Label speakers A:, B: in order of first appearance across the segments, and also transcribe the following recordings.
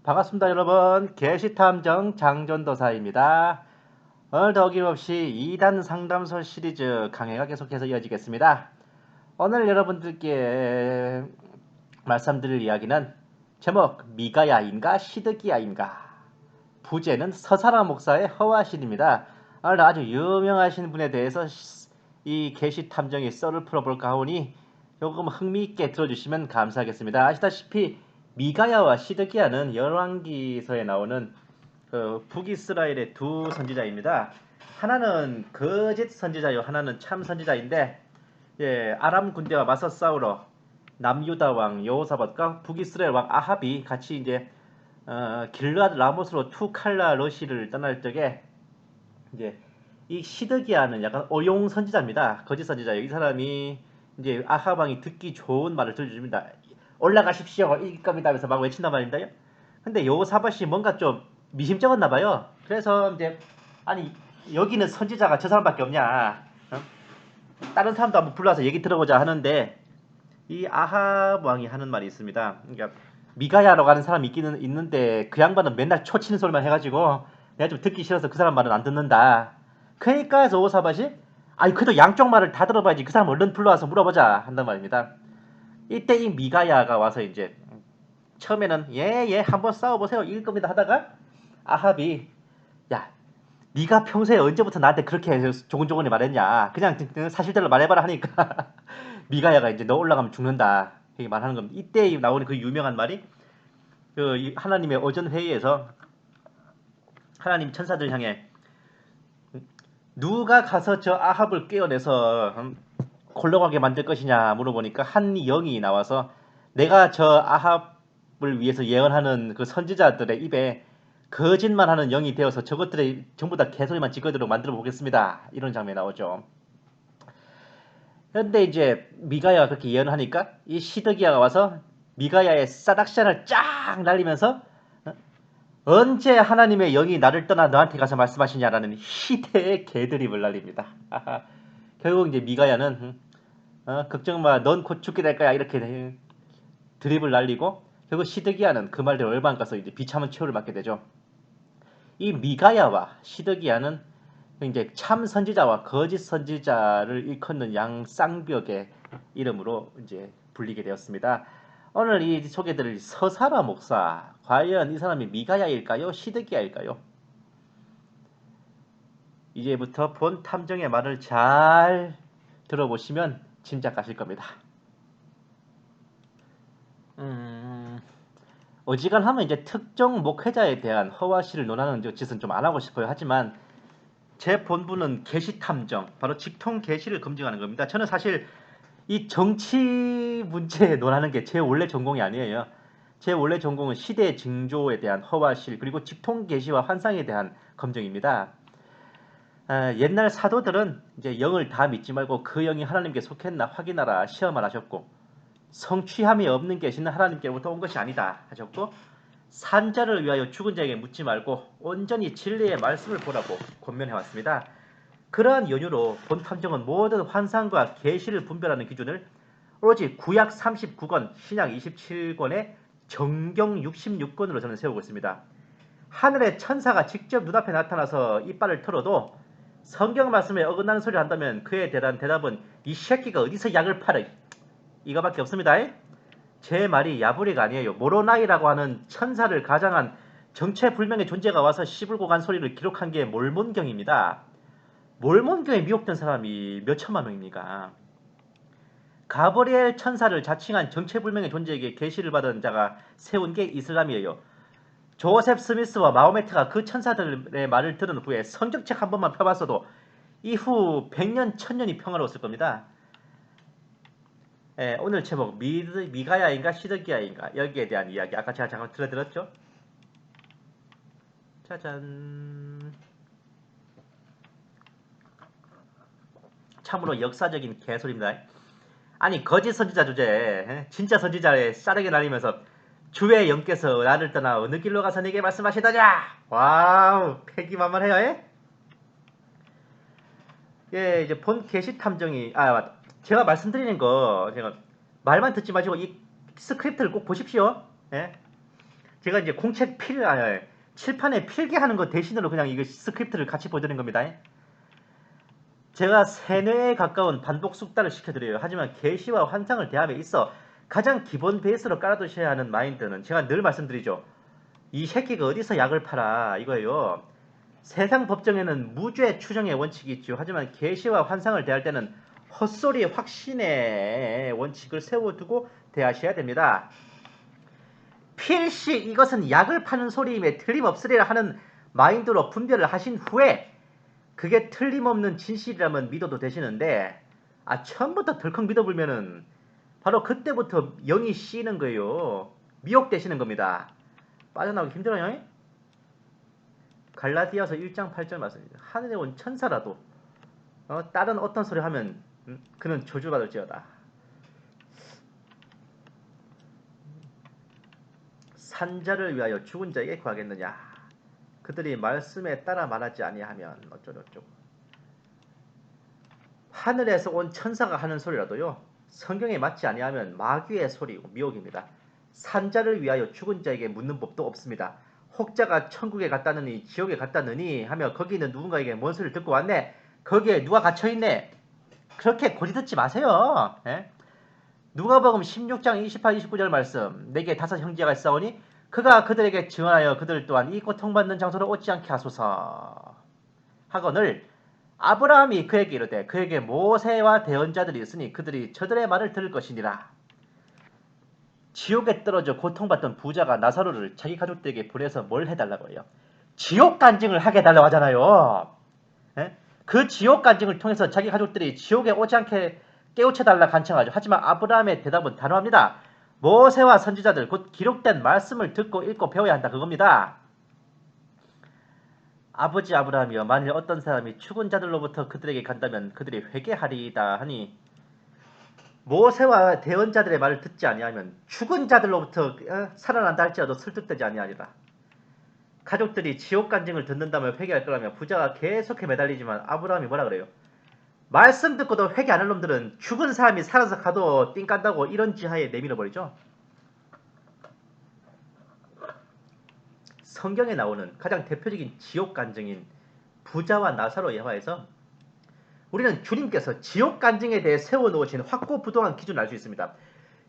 A: 반갑습니다, 여러분. 게시탐정 장전도사입니다. 오늘도 어김없이 2단 상담소 시리즈 강해가 계속해서 이어지겠습니다. 오늘 여러분들께 말씀드릴 이야기는 제목 미가야인가 시드기야인가, 부제는 서사라 목사의 허와실입니다. 오늘 아주 유명하신 분에 대해서 이 게시탐정의 썰을 풀어볼까 하오니 조금 흥미있게 들어주시면 감사하겠습니다. 아시다시피 미가야와 시드기야는 열왕기서에 나오는 북이스라엘의 두 선지자입니다. 하나는 거짓 선지자요, 하나는 참 선지자인데, 아람 군대와 맞서 싸우러 남유다 왕 여호사밧과 북이스라엘 왕 아합이 같이 이제 길르앗 라못으로 투칼라 러시를 떠날 적에 이제 이 시드기야는 약간 어용 선지자입니다. 거짓 선지자예요. 이 사람이 이제 아합 왕이 듣기 좋은 말을 들려줍니다. 올라가십시오, 이길 겁니다 하면서 막 외친단 말입니다. 근데 여호사밧이 뭔가 좀 미심쩍었나 봐요. 그래서 이제 아니 여기는 선지자가 저 사람밖에 없냐, 다른 사람도 한번 불러서 얘기 들어보자 하는데, 이 아합 왕이 하는 말이 있습니다. 그러니까 미가야라고 하는 사람이 있기는 있는데 그 양반은 맨날 초치는 소리만 해가지고 내가 좀 듣기 싫어서 그 사람 말은 안 듣는다. 그러니까 여호사밧이 아니 그래도 양쪽 말을 다 들어봐야지, 그 사람 얼른 불러와서 물어보자 한단 말입니다. 이때 이 미가야가 와서 이제 처음에는 예 한번 싸워보세요, 이길 겁니다 하다가 아합이 야 네가 평소에 언제부터 나한테 그렇게 조곤조곤히 말했냐, 그냥 사실대로 말해봐라 하니까 미가야가 이제 너 올라가면 죽는다 이렇게 말하는 겁니다. 이때 나오는 그 유명한 말이 하나님의 어전 회의에서 하나님 천사들 향해 누가 가서 저 아합을 깨어내서 곤란하게 만들 것이냐 물어보니까 한 영이 나와서 내가 저 아합을 위해서 예언하는 그 선지자들의 입에 거짓말하는 영이 되어서 저것들의 전부 다 개소리만 짓거리도록 만들어 보겠습니다. 이런 장면이 나오죠. 그런데 이제 미가야가 그렇게 예언을 하니까 이 시드기야가 와서 미가야의 싸닥션을 쫙 날리면서 언제 하나님의 영이 나를 떠나 너한테 가서 말씀하시냐라는 희대의 개드립을 날립니다. 결국 이제 미가야는 걱정 마, 넌 곧 죽게 될 거야 이렇게 드립을 날리고, 결국 시드기야는 그 말대로 얼마 안 가서 이제 비참한 최후를 맞게 되죠. 이 미가야와 시드기야는 이제 참 선지자와 거짓 선지자를 일컫는 양 쌍벽의 이름으로 이제 불리게 되었습니다. 오늘 이 소개드릴 서사라 목사, 과연 이 사람이 미가야일까요, 시드기야일까요? 이제부터 본 탐정의 말을 잘 들어보시면 짐작하실 겁니다. 어지간하면 이제 특정 목회자에 대한 허와시를 논하는 짓은 좀 안 하고 싶어요. 하지만 제 본부는 게시탐정, 바로 직통 게시를 검증하는 겁니다. 저는 사실 이 정치 문제 논하는 게 제 원래 전공이 아니에요. 제 원래 전공은 시대 징조에 대한 허와실, 그리고 직통 게시와 환상에 대한 검증입니다. 옛날 사도들은 이제 영을 다 믿지 말고 그 영이 하나님께 속했나 확인하라 시험을 하셨고, 성취함이 없는 계시는 하나님께로부터 온 것이 아니다 하셨고, 산자를 위하여 죽은 자에게 묻지 말고 온전히 진리의 말씀을 보라고 권면해 왔습니다. 그러한 연유로 본 탐정은 모든 환상과 계시를 분별하는 기준을 오로지 구약 39권, 신약 27권의 정경 66권으로 저는 세우고 있습니다. 하늘의 천사가 직접 눈앞에 나타나서 이빨을 털어도 성경 말씀에 어긋나는 소리를 한다면 그에 대한 대답은 이 새끼가 어디서 약을 팔아, 이거밖에 없습니다. 제 말이 야부리가 아니에요. 모로나이라고 하는 천사를 가장한 정체불명의 존재가 와서 시불고 간 소리를 기록한 게 몰몬경입니다. 몰몬경에 미혹된 사람이 몇 천만 명입니까? 가브리엘 천사를 자칭한 정체불명의 존재에게 계시를 받은 자가 세운 게 이슬람이에요. 조셉 스미스와 마호메트가 그 천사들의 말을 들은 후에 성경책 한 번만 펴봤어도 이후 100년, 1000년이 평화로웠을 겁니다. 오늘 제목 미가야인가 시드기야인가, 여기에 대한 이야기 아까 제가 잠깐 들려드렸죠. 짜잔. 참으로 역사적인 개소리입니다. 아니 거짓 선지자 주제에 진짜 선지자의 싸르게 날리면서 주의 영께서 나를 떠나 어느 길로 가서 내게 말씀하시더냐. 와우, 패기만만해요. 예, 이제 본 게시 탐정이 제가 말씀드리는 거 제가 말만 듣지 마시고 이 스크립트를 꼭 보십시오. 예? 제가 이제 공책 칠판에 필기하는 거 대신으로 그냥 이거 스크립트를 같이 보여드린 겁니다. 제가 세뇌에 가까운 반복 숙달을 시켜드려요. 하지만 계시와 환상을 대함에 있어 가장 기본 베이스로 깔아두셔야 하는 마인드는 제가 늘 말씀드리죠. 이 새끼가 어디서 약을 팔아 이거예요. 세상 법정에는 무죄 추정의 원칙이 있죠. 하지만 계시와 환상을 대할 때는 헛소리 확신의 원칙을 세워두고 대하셔야 됩니다. 필시 이것은 약을 파는 소리임에 틀림없으리라 하는 마인드로 분별을 하신 후에 그게 틀림없는 진실이라면 믿어도 되시는데 처음부터 덜컥 믿어보면은 바로 그때부터 영이 씌이는 거예요. 미혹되시는 겁니다. 빠져나오기 힘들어요. 갈라디아서 1장 8절 말씀입니다. 하늘에 온 천사라도 다른 어떤 소리 하면 그는 저주받을지어다. 산자를 위하여 죽은 자에게 구하겠느냐. 그들이 말씀에 따라 말하지 아니하면 어쩌고저쩌고. 하늘에서 온 천사가 하는 소리라도요. 성경에 맞지 아니하면 마귀의 소리고 미혹입니다. 산자를 위하여 죽은 자에게 묻는 법도 없습니다. 혹자가 천국에 갔다느니 지옥에 갔다느니 하며 거기 있는 누군가에게 뭔 소리를 듣고 왔네. 거기에 누가 갇혀있네. 그렇게 고지듣지 마세요. 누가복음 16장 28, 29절 말씀. 내게 5 형제가 있사오니 그가 그들에게 증언하여 그들 또한 이 고통받는 장소로 오지 않게 하소서 하거늘 아브라함이 그에게 이르되 그에게 모세와 대언자들이 있으니 그들이 저들의 말을 들을 것이니라. 지옥에 떨어져 고통받던 부자가 나사로를 자기 가족들에게 보내서 뭘 해달라고 해요? 지옥 간증을 하게 해달라고 하잖아요. 그 지옥 간증을 통해서 자기 가족들이 지옥에 오지 않게 깨우쳐달라 간청하죠. 하지만 아브라함의 대답은 단호합니다. 모세와 선지자들 곧 기록된 말씀을 듣고 읽고 배워야 한다 그겁니다. 아버지 아브라함이여 만일 어떤 사람이 죽은 자들로부터 그들에게 간다면 그들이 회개하리이다 하니 모세와 대언자들의 말을 듣지 아니하면 죽은 자들로부터 살아난다 할지라도 설득되지 아니하리라. 가족들이 지옥 간증을 듣는다면 회개할 거라며 부자가 계속해 매달리지만 아브라함이 뭐라 그래요? 말씀 듣고도 회개 안 할 놈들은 죽은 사람이 살아서 가도 띵 깐다고 이런 지하에 내밀어 버리죠. 성경에 나오는 가장 대표적인 지옥 간증인 부자와 나사로 예화에서 우리는 주님께서 지옥 간증에 대해 세워놓으신 확고부동한 기준을 알 수 있습니다.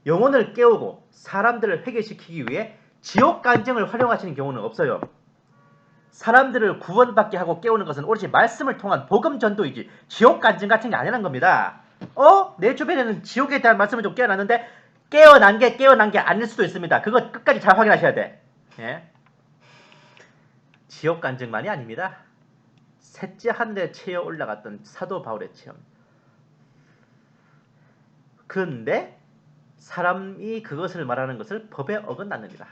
A: 영혼을 깨우고 사람들을 회개시키기 위해 지옥 간증을 활용하시는 경우는 없어요. 사람들을 구원받게 하고 깨우는 것은 오로지 말씀을 통한 복음 전도이지 지옥 간증 같은 게 아니라는 겁니다. 내 주변에는 지옥에 대한 말씀을 좀 깨어났는데 깨어난 게 아닐 수도 있습니다. 그거 끝까지 잘 확인하셔야 돼. 지옥 간증만이 아닙니다. 셋째 하늘에 채어 올라갔던 사도 바울의 체험. 그런데 사람이 그것을 말하는 것을 법에 어긋났느니라.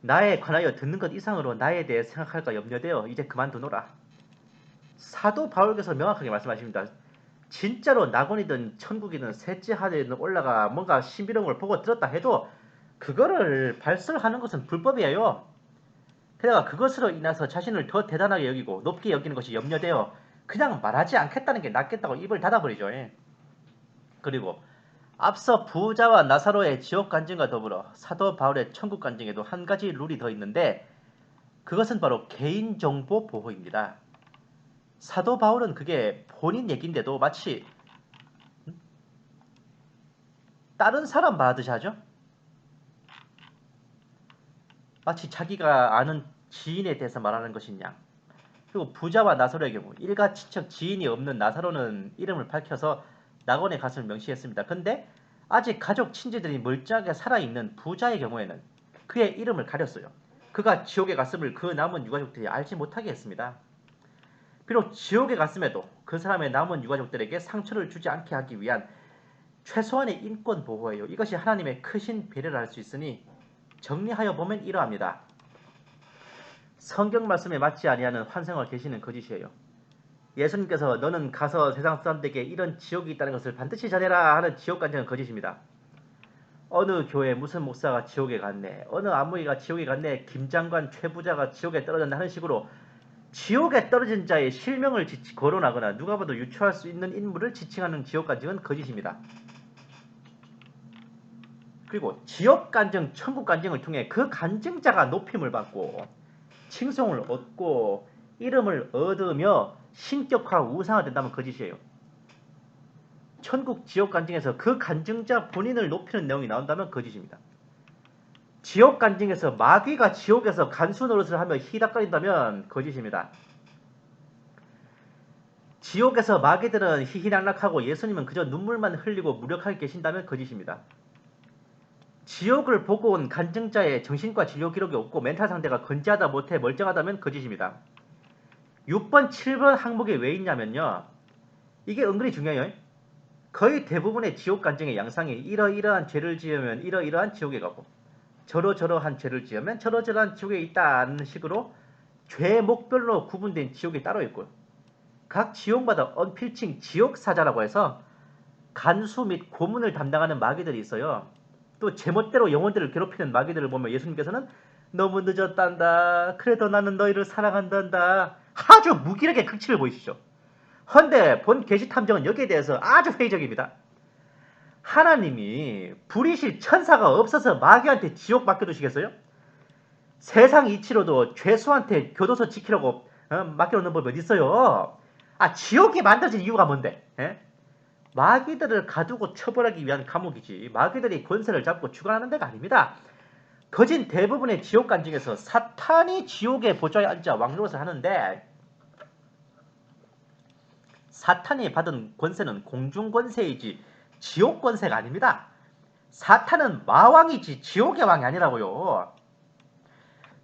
A: 나에 관하여 듣는 것 이상으로 나에 대해 생각할까 염려되어 이제 그만두노라. 사도 바울께서 명확하게 말씀하십니다. 진짜로 낙원이든 천국이든 셋째 하늘이든 올라가 뭔가 신비로운 걸 보고 들었다 해도 그거를 발설하는 것은 불법이에요. 그래가 그것으로 인해서 자신을 더 대단하게 여기고 높게 여기는 것이 염려되어 그냥 말하지 않겠다는 게 낫겠다고 입을 닫아버리죠. 그리고 앞서 부자와 나사로의 지옥 간증과 더불어 사도 바울의 천국 간증에도 한 가지 룰이 더 있는데 그것은 바로 개인정보 보호입니다. 사도 바울은 그게 본인 얘기인데도 마치 다른 사람 말하듯이 하죠. 마치 자기가 아는 지인에 대해서 말하는 것인 양. 그리고 부자와 나사로의 경우 일가친척 지인이 없는 나사로는 이름을 밝혀서 낙원의 가슴을 명시했습니다. 근데 아직 가족 친지들이 멀쩡하게 살아있는 부자의 경우에는 그의 이름을 가렸어요. 그가 지옥에 갔음을 그 남은 유가족들이 알지 못하게 했습니다. 비록 지옥에 갔음에도 그 사람의 남은 유가족들에게 상처를 주지 않게 하기 위한 최소한의 인권 보호예요. 이것이 하나님의 크신 배려를 할 수 있으니 정리하여 보면 이러합니다. 성경 말씀에 맞지 아니하는 환상과 계시는 거짓이에요. 예수님께서 너는 가서 세상 사람들에게 이런 지옥이 있다는 것을 반드시 전해라 하는 지옥 간증은 거짓입니다. 어느 교회 무슨 목사가 지옥에 갔네, 어느 안무이가 지옥에 갔네, 김장관 최부자가 지옥에 떨어졌네 하는 식으로 지옥에 떨어진 자의 실명을 거론하거나 누가 봐도 유추할 수 있는 인물을 지칭하는 지옥 간증은 거짓입니다. 그리고 지옥 간증, 천국 간증을 통해 그 간증자가 높임을 받고 칭송을 얻고 이름을 얻으며 신격화 우상화된다면 거짓이에요. 천국 지옥 간증에서 그 간증자 본인을 높이는 내용이 나온다면 거짓입니다. 지옥 간증에서 마귀가 지옥에서 간수 노릇을 하며 희닥거린다면 거짓입니다. 지옥에서 마귀들은 희희낙낙하고 예수님은 그저 눈물만 흘리고 무력하게 계신다면 거짓입니다. 지옥을 보고 온 간증자의 정신과 진료 기록이 없고 멘탈 상태가 건재하다 못해 멀쩡하다면 거짓입니다. 6번, 7번 항목이 왜 있냐면요. 이게 은근히 중요해요. 거의 대부분의 지옥 간증의 양상이 이러이러한 죄를 지으면 이러이러한 지옥에 가고 저러저러한 죄를 지으면 저러저러한 지옥에 있다는 식으로 죄목별로 구분된 지옥이 따로 있고요. 각 지옥마다 언필칭 지옥사자라고 해서 간수 및 고문을 담당하는 마귀들이 있어요. 또 제멋대로 영혼들을 괴롭히는 마귀들을 보면 예수님께서는 너무 늦었단다. 그래도 나는 너희를 사랑한단다. 아주 무기력의 극치를 보이시죠. 헌데 본 계시탐정은 여기에 대해서 아주 회의적입니다. 하나님이 불이실 천사가 없어서 마귀한테 지옥 맡겨두시겠어요? 세상 이치로도 죄수한테 교도소 지키라고 맡겨놓는 법이 어디 있어요? 지옥이 만들어진 이유가 뭔데? 마귀들을 가두고 처벌하기 위한 감옥이지 마귀들이 권세를 잡고 주관하는 데가 아닙니다. 거진 대부분의 지옥 간증에서 사탄이 지옥의 보좌에 앉아 왕노릇을 하는데 사탄이 받은 권세는 공중 권세이지 지옥 권세가 아닙니다. 사탄은 마왕이지 지옥의 왕이 아니라고요.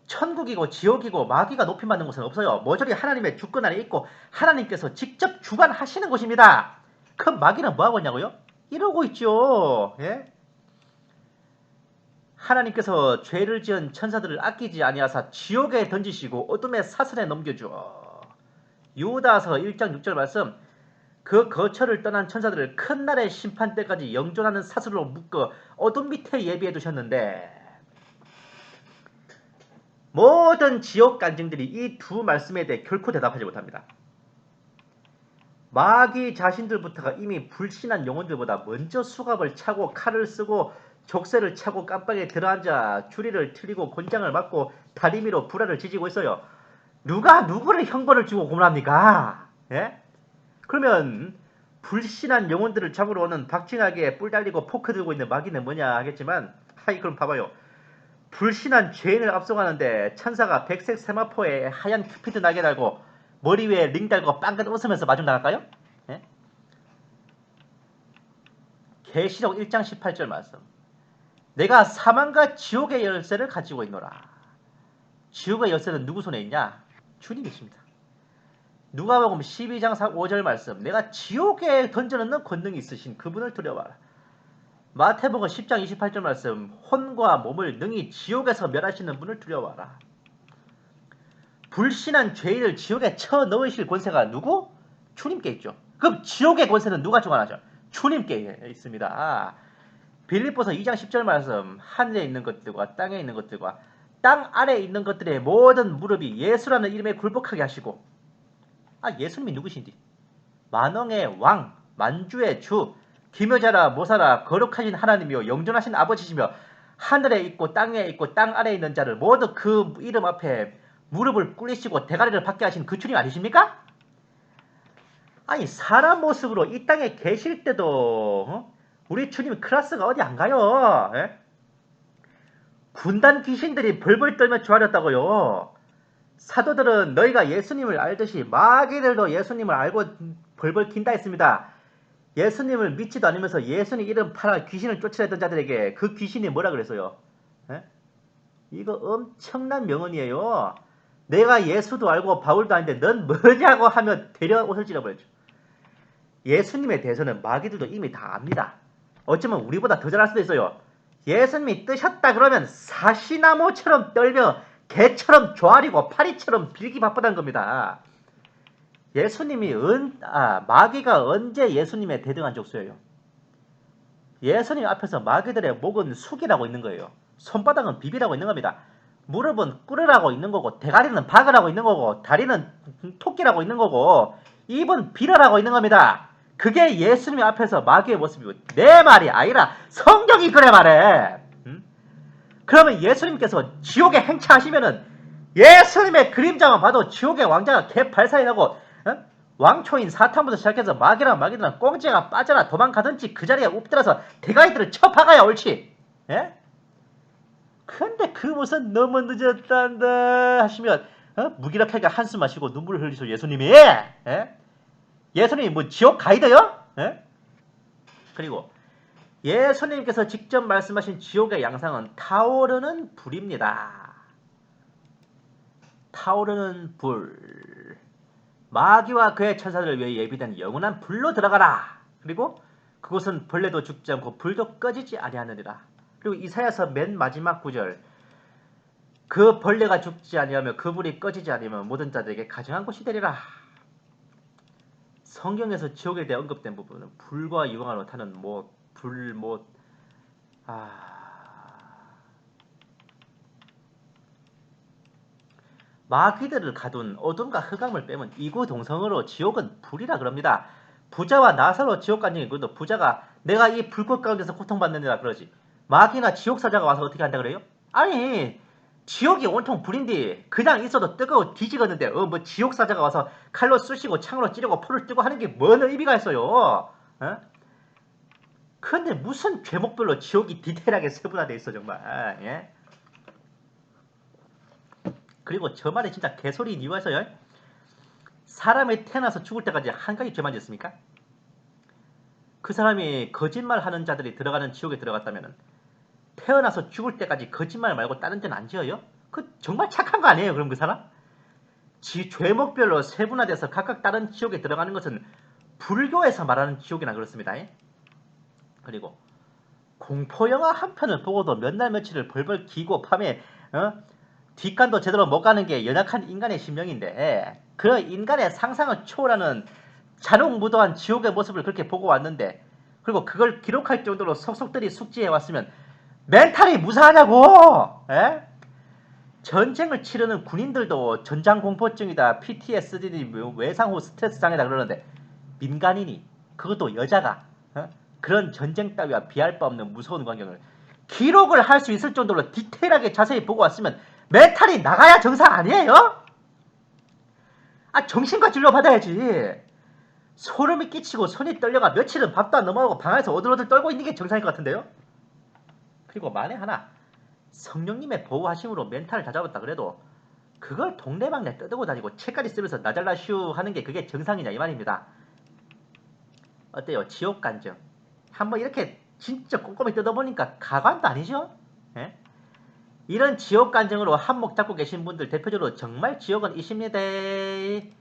A: 천국이고 지옥이고 마귀가 높임받는 곳은 없어요. 모조리 하나님의 주권 안에 있고 하나님께서 직접 주관하시는 곳입니다. 그럼 마귀는 뭐하고 있냐고요? 이러고 있죠. 예? 하나님께서 죄를 지은 천사들을 아끼지 아니하사 지옥에 던지시고 어둠의 사슬에 넘겨주어. 유다서 1장 6절 말씀. 그 거처를 떠난 천사들을 큰 날의 심판 때까지 영존하는 사슬로 묶어 어둠 밑에 예비해 두셨는데 모든 지옥 간증들이 이 두 말씀에 대해 결코 대답하지 못합니다. 마귀 자신들부터가 이미 불신한 영혼들보다 먼저 수갑을 차고 칼을 쓰고 족쇄를 차고 깜빡에 들어앉아 주리를 틀리고 곤장을 맞고 다리미로 불화를 지지고 있어요. 누가 누구를 형벌을 주고 고문합니까? 예? 그러면 불신한 영혼들을 잡으러 오는 박진하게 뿔 달리고 포크 들고 있는 마귀는 뭐냐 하겠지만 그럼 봐봐요. 불신한 죄인을 앞서가는데 천사가 백색 세마포에 하얀 큐피드 날개 달고 머리 위에 링 달고 빵긋 웃으면서 마중 나갈까요? 예? 계시록 1장 18절 말씀. 내가 사망과 지옥의 열쇠를 가지고 있노라. 지옥의 열쇠는 누구 손에 있냐? 주님이십니다. 누가복음 12장 5절 말씀. 내가 지옥에 던져넣는 권능이 있으신 그분을 두려워하라. 마태복음 10장 28절 말씀. 혼과 몸을 능히 지옥에서 멸하시는 분을 두려워하라. 불신한 죄인을 지옥에 쳐넣으실 권세가 누구? 주님께 있죠. 그럼 지옥의 권세는 누가 주관하죠? 주님께 있습니다. 빌립보서 2장 10절 말씀. 하늘에 있는 것들과 땅에 있는 것들과 땅 아래에 있는 것들의 모든 무릎이 예수라는 이름에 굴복하게 하시고. 예수님이 누구신지? 만왕의 왕, 만주의 주, 기묘자라 모사라 거룩하신 하나님이요 영존하신 아버지시며 하늘에 있고 땅에 있고 땅 아래에 있는 자를 모두 그 이름 앞에 무릎을 꿇리시고 대가리를 받게 하신 그 주님 아니십니까? 사람 모습으로 이 땅에 계실 때도 우리 주님 클래스가 어디 안 가요? 예? 군단 귀신들이 벌벌 떨며 조아렸다고요. 사도들은 너희가 예수님을 알듯이 마귀들도 예수님을 알고 벌벌 긴다 했습니다. 예수님을 믿지도 않으면서 예수님 이름 팔아 귀신을 쫓아내던 자들에게 그 귀신이 뭐라 그랬어요? 에? 이거 엄청난 명언이에요. 내가 예수도 알고 바울도 아닌데 넌 뭐냐고 하며 데려 옷을 찔러버렸죠. 예수님에 대해서는 마귀들도 이미 다 압니다. 어쩌면 우리보다 더 잘할 수도 있어요. 예수님이 뜨셨다 그러면 사시나무처럼 떨며 개처럼 조아리고 파리처럼 빌기 바쁘다는 겁니다. 예수님이 마귀가 언제 예수님의 대등한 족수예요? 예수님 앞에서 마귀들의 목은 숙이라고 있는 거예요. 손바닥은 비비라고 있는 겁니다. 무릎은 꿇으라고 있는 거고 대가리는 박으라고 있는 거고 다리는 토끼라고 있는 거고 입은 빌어라고 있는 겁니다. 그게 예수님 앞에서 마귀의 모습이고 내 말이 아니라 성경이 그래 말해. 그러면 예수님께서 지옥에 행차하시면은 예수님의 그림자만 봐도 지옥의 왕자가 개발사이 나고 어? 왕초인 사탄부터 시작해서 마귀랑 마귀들은 꽁지가 빠져라 도망가든지 그 자리에 엎드려서 대가리들을 쳐박아야 옳지. 예? 근데 그 무슨 너무 늦었단다 하시면 무기력하게 한숨 마시고 눈물을 흘리셔 예수님이. 예? 예수님이 뭐 지옥 가이드요? 예? 그리고 예수님께서 직접 말씀하신 지옥의 양상은 타오르는 불입니다. 타오르는 불. 마귀와 그의 천사들을 위해 예비된 영원한 불로 들어가라. 그리고 그곳은 벌레도 죽지 않고 불도 꺼지지 아니하느니라. 그리고 이사야서 맨 마지막 구절. 그 벌레가 죽지 아니하며 그 불이 꺼지지 아니하면 모든 자들에게 가증한 곳이 되리라. 성경에서 지옥에 대해 언급된 부분은 불과 유황으로 타는 마귀들을 가둔 어둠과 흑암을 빼면 이구동성으로 지옥은 불이라 그럽니다. 부자와 나사로 지옥 간증이 그래도 부자가 내가 이 불꽃 가운데서 고통받느니라 그러지. 마귀나 지옥사자가 와서 어떻게 한다 그래요? 아니 지옥이 온통 불인데 그냥 있어도 뜨거워 뒤지겠는데 뭐 지옥사자가 와서 칼로 쑤시고 창으로 찌르고 포를 뜨고 하는 게 뭔 의미가 있어요? 근데 무슨 죄목별로 지옥이 디테일하게 세분화되어 있어 정말. 예? 그리고 저 말이 진짜 개소리인 이유가 있어요. 사람이 태어나서 죽을 때까지 한 가지 죄만 짓습니까? 그 사람이 거짓말하는 자들이 들어가는 지옥에 들어갔다면 태어나서 죽을 때까지 거짓말 말고 다른 데는 안 지어요? 그 정말 착한 거 아니에요? 그럼 그 사람? 죄목별로 세분화돼서 각각 다른 지옥에 들어가는 것은 불교에서 말하는 지옥이나 그렇습니다. 그리고 공포영화 한 편을 보고도 몇 날 며칠을 벌벌 기고 밤에 뒷간도 제대로 못 가는 게 연약한 인간의 심령인데 그 인간의 상상을 초월하는 잔혹무도한 지옥의 모습을 그렇게 보고 왔는데 그리고 그걸 기록할 정도로 속속들이 숙지해왔으면 멘탈이 무사하냐고. 에? 전쟁을 치르는 군인들도 전장공포증이다 PTSD 외상후 스트레스 장애다 그러는데 민간인이 그것도 여자가 그런 전쟁 따위와 비할 바 없는 무서운 광경을 기록을 할 수 있을 정도로 디테일하게 자세히 보고 왔으면 멘탈이 나가야 정상 아니에요? 정신과 진료 받아야지. 소름이 끼치고 손이 떨려가 며칠은 밥도 안 넘어가고 방에서 오들오들 떨고 있는 게 정상일 것 같은데요? 그리고 만에 하나 성령님의 보호하심으로 멘탈을 다잡았다 그래도 그걸 동네방네 떠들고 다니고 책까지 쓰면서 나잘라슈 하는 게 그게 정상이냐 이 말입니다. 어때요? 지옥간증 한번 이렇게 진짜 꼼꼼히 뜯어보니까 가관도 아니죠? 예? 이런 지옥간증으로 한몫 잡고 계신 분들 대표적으로 정말 지옥은 이십니다를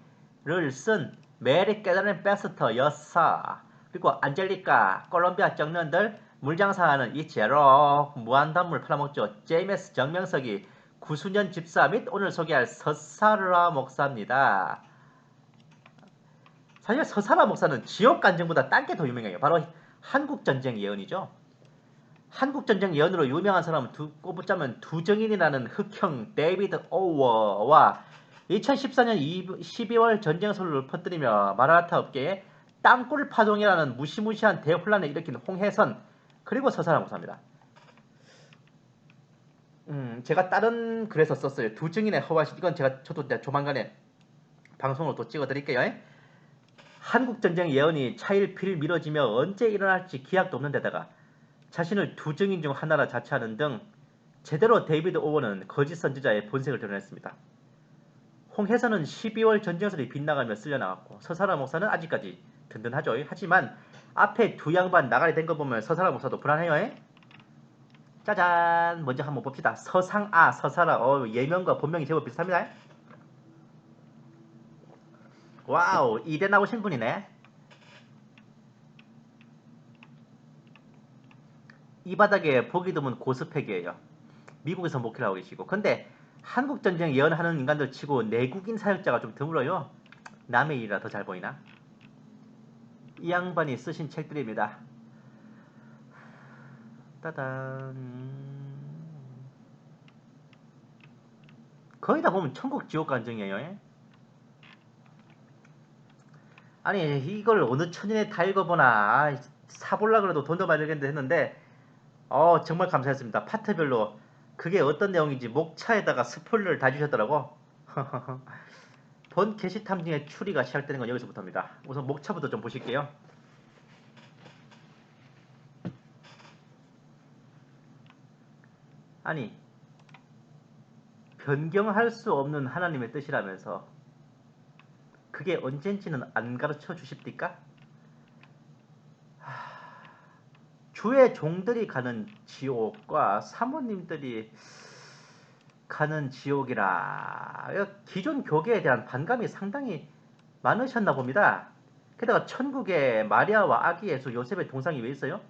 A: 쓴 메리 깨달은 베스터 여사 그리고 안젤리카 콜롬비아 청년들 물장사하는 이 제로 무한단물 팔아먹죠. 제이메스 정명석이 구수년 집사 및 오늘 소개할 서사라 목사입니다. 사실 서사라 목사는 지옥간증보다 딴 게 더 유명해요. 바로 한국전쟁 예언이죠. 한국전쟁 예언으로 유명한 사람은 꼽자면 두정인이라는 흑형 데이비드 오워와 2014년 12월 전쟁소를 퍼뜨리며 마라타 업계에 땅굴 파동이라는 무시무시한 대혼란을 일으킨 홍해선 그리고 서사라 목사입니다. 제가 다른 글에서 썼어요. 두정인의 허와시 이건 저도 조만간에 방송으로 또 찍어드릴게요. 한국전쟁 예언이 차일피일 미뤄지며 언제 일어날지 기약도 없는 데다가 자신을 두정인 중 하나라 자처하는 등 제대로 데이비드 오원은 거짓 선지자의 본색을 드러냈습니다. 홍해선은 12월 전쟁설이 빗나가며 쓸려나갔고 서사라 목사는 아직까지 든든하죠. 하지만 앞에 두 양반 나가리 된 거 보면 서사라 목사도 불안해요. 짜잔 먼저 한번 봅시다. 서사라 예명과 본명이 제법 비슷합니다. 와우 이대 나오신 분이네. 이 바닥에 보기 드문 고스펙이에요. 미국에서 목회를 하고 계시고 근데 한국전쟁 예언하는 인간들 치고 내국인 사역자가 좀 드물어요. 남의 일이라 더 잘 보이나? 이 양반이 쓰신 책들입니다. 따단 거의 다 보면 천국 지옥 간증이에요. 아니 이걸 어느 천인에 다 읽어보나 사볼라 그래도 돈도 많이 들겠는데 했는데 정말 감사했습니다. 파트별로 그게 어떤 내용인지 목차에다가 스포일러를 다 주셨더라고. 본 게시 탐정의 추리가 시작되는 건 여기서부터입니다. 우선 목차부터 좀 보실게요. 아니, 변경할 수 없는 하나님의 뜻이라면서 그게 언젠지는 안 가르쳐 주십니까? 주의 종들이 가는 지옥과 사모님들이 가는 지옥이라 기존 교계에 대한 반감이 상당히 많으셨나 봅니다. 게다가 천국에 마리아와 아기 예수 요셉의 동상이 왜 있어요?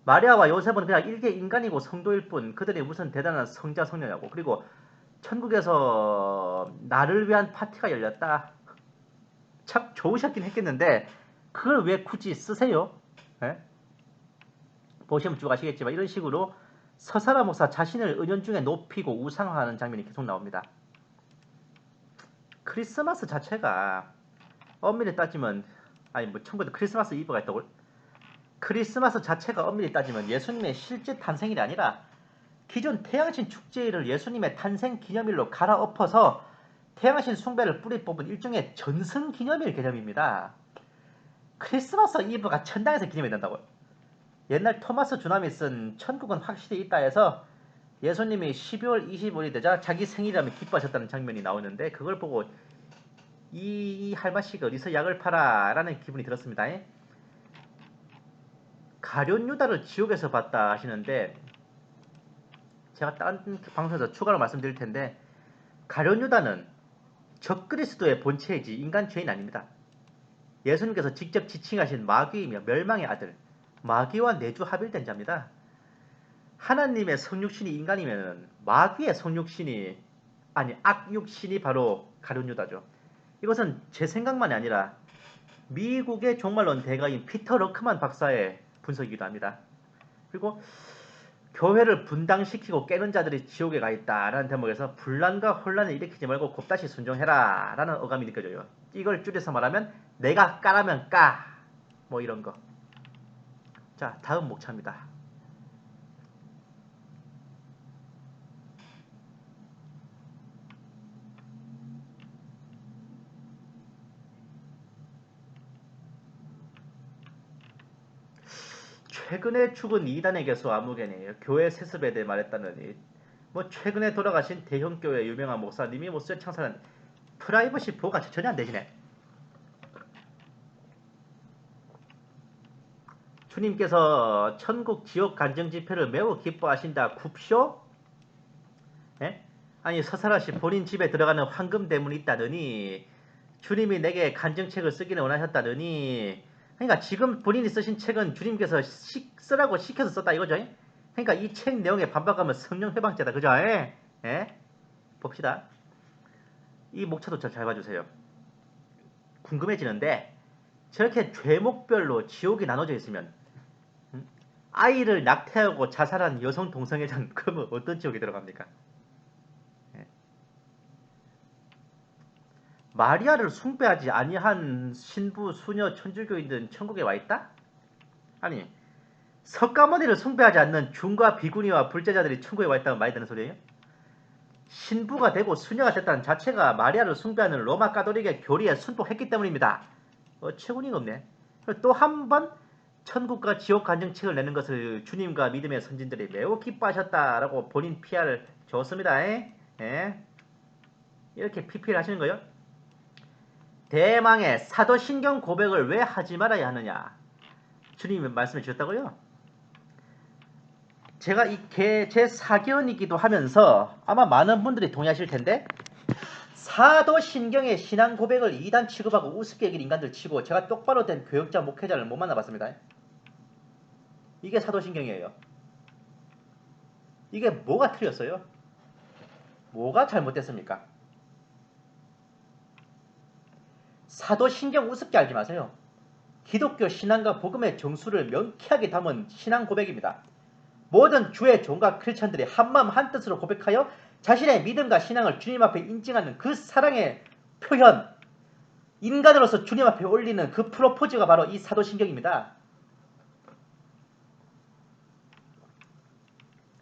A: 마리아와 요셉은 그냥 일개 인간이고 성도일 뿐 그들이 무슨 대단한 성자 성녀냐고. 그리고 천국에서 나를 위한 파티가 열렸다. 참 좋으셨긴 했겠는데 그걸 왜 굳이 쓰세요? 예? 보시면 쭉 아시겠지만 이런 식으로 서사라 목사 자신을 은연중에 높이고 우상화하는 장면이 계속 나옵니다. 크리스마스 자체가 엄밀히 따지면 아니 뭐 천국에 크리스마스 이브가 있다고. 크리스마스 자체가 엄밀히 따지면 예수님의 실제 탄생일이 아니라 기존 태양신 축제일을 예수님의 탄생 기념일로 갈아엎어서 태양신 숭배를 뿌리 뽑은 일종의 전승 기념일 개념입니다. 크리스마스 이브가 천당에서 기념이 된다고요. 옛날 토마스 주남이 쓴 천국은 확실히 있다 해서 예수님이 12월 25일이 되자 자기 생일이라며 기뻐하셨다는 장면이 나오는데 그걸 보고 이 할마씨가 어디서 약을 팔아 라는 기분이 들었습니다. 가룟 유다를 지옥에서 봤다 하시는데 제가 다른 방송에서 추가로 말씀드릴 텐데 가룟 유다는 적그리스도의 본체이지 인간 죄인 아닙니다. 예수님께서 직접 지칭하신 마귀이며 멸망의 아들 마귀와 내주 합일된 자입니다. 하나님의 성육신이 인간이면 마귀의 성육신이 아니 악육신이 바로 가룟 유다죠. 이것은 제 생각만이 아니라 미국의 종말론 대가인 피터 러크만 박사의 분석이기도 합니다. 그리고 교회를 분당시키고 깨는 자들이 지옥에 가 있다라는 대목에서 분란과 혼란을 일으키지 말고 곱다시 순종해라 라는 어감이 느껴져요. 이걸 줄여서 말하면 내가 까라면 까 뭐 이런 거. 자, 다음 목차입니다. 최근에 죽은 이단의 교수 아무개네요. 교회 세습에 대해 말했다느니 뭐 최근에 돌아가신 대형교회 유명한 목사님이 뭐 쇠창살한 프라이버시 보호가 전혀 안 되시네. 주님께서 천국 지옥 간증 집회를 매우 기뻐하신다. 굽쇼? 예? 아니 서사라씨 본인 집에 들어가는 황금 대문이 있다더니 주님이 내게 간증책을 쓰기를 원하셨다더니 그러니까 지금 본인이 쓰신 책은 주님께서 쓰라고 시켜서 썼다 이거죠. 그러니까 이 책 내용에 반박하면 성령 해방죄다. 그죠? 예? 봅시다. 이 목차도 잘 봐주세요. 궁금해지는데 저렇게 죄목별로 지옥이 나눠져 있으면 아이를 낙태하고 자살한 여성 동성애자는 그러면 어떤 지옥에 들어갑니까? 마리아를 숭배하지 아니한 신부, 수녀, 천주교인들은 천국에 와 있다? 아니 석가모니를 숭배하지 않는 중과 비구니와 불제자들이 천국에 와 있다면 말이 되는 소리예요? 신부가 되고 수녀가 됐다는 자체가 마리아를 숭배하는 로마 가톨릭의 교리에 순복했기 때문입니다. 체군이 없네. 또 한 번 천국과 지옥 간증책을 내는 것을 주님과 믿음의 선진들이 매우 기뻐하셨다라고 본인 PR을 줬습니다. 이렇게 PP를 하시는 거예요. 대망의 사도신경 고백을 왜 하지 말아야 하느냐? 주님이 말씀해 주셨다고요? 제가 제 사견이기도 하면서 아마 많은 분들이 동의하실 텐데 사도신경의 신앙 고백을 이단 취급하고 우습게 여긴 인간들 치고 제가 똑바로 된 교역자 목회자를 못 만나봤습니다. 이게 사도신경이에요. 이게 뭐가 틀렸어요? 뭐가 잘못됐습니까? 사도신경 우습게 알지 마세요. 기독교 신앙과 복음의 정수를 명쾌하게 담은 신앙 고백입니다. 모든 주의 종과 크리스천들이 한마음 한뜻으로 고백하여 자신의 믿음과 신앙을 주님 앞에 인증하는 그 사랑의 표현, 인간으로서 주님 앞에 올리는 그 프로포즈가 바로 이 사도신경입니다.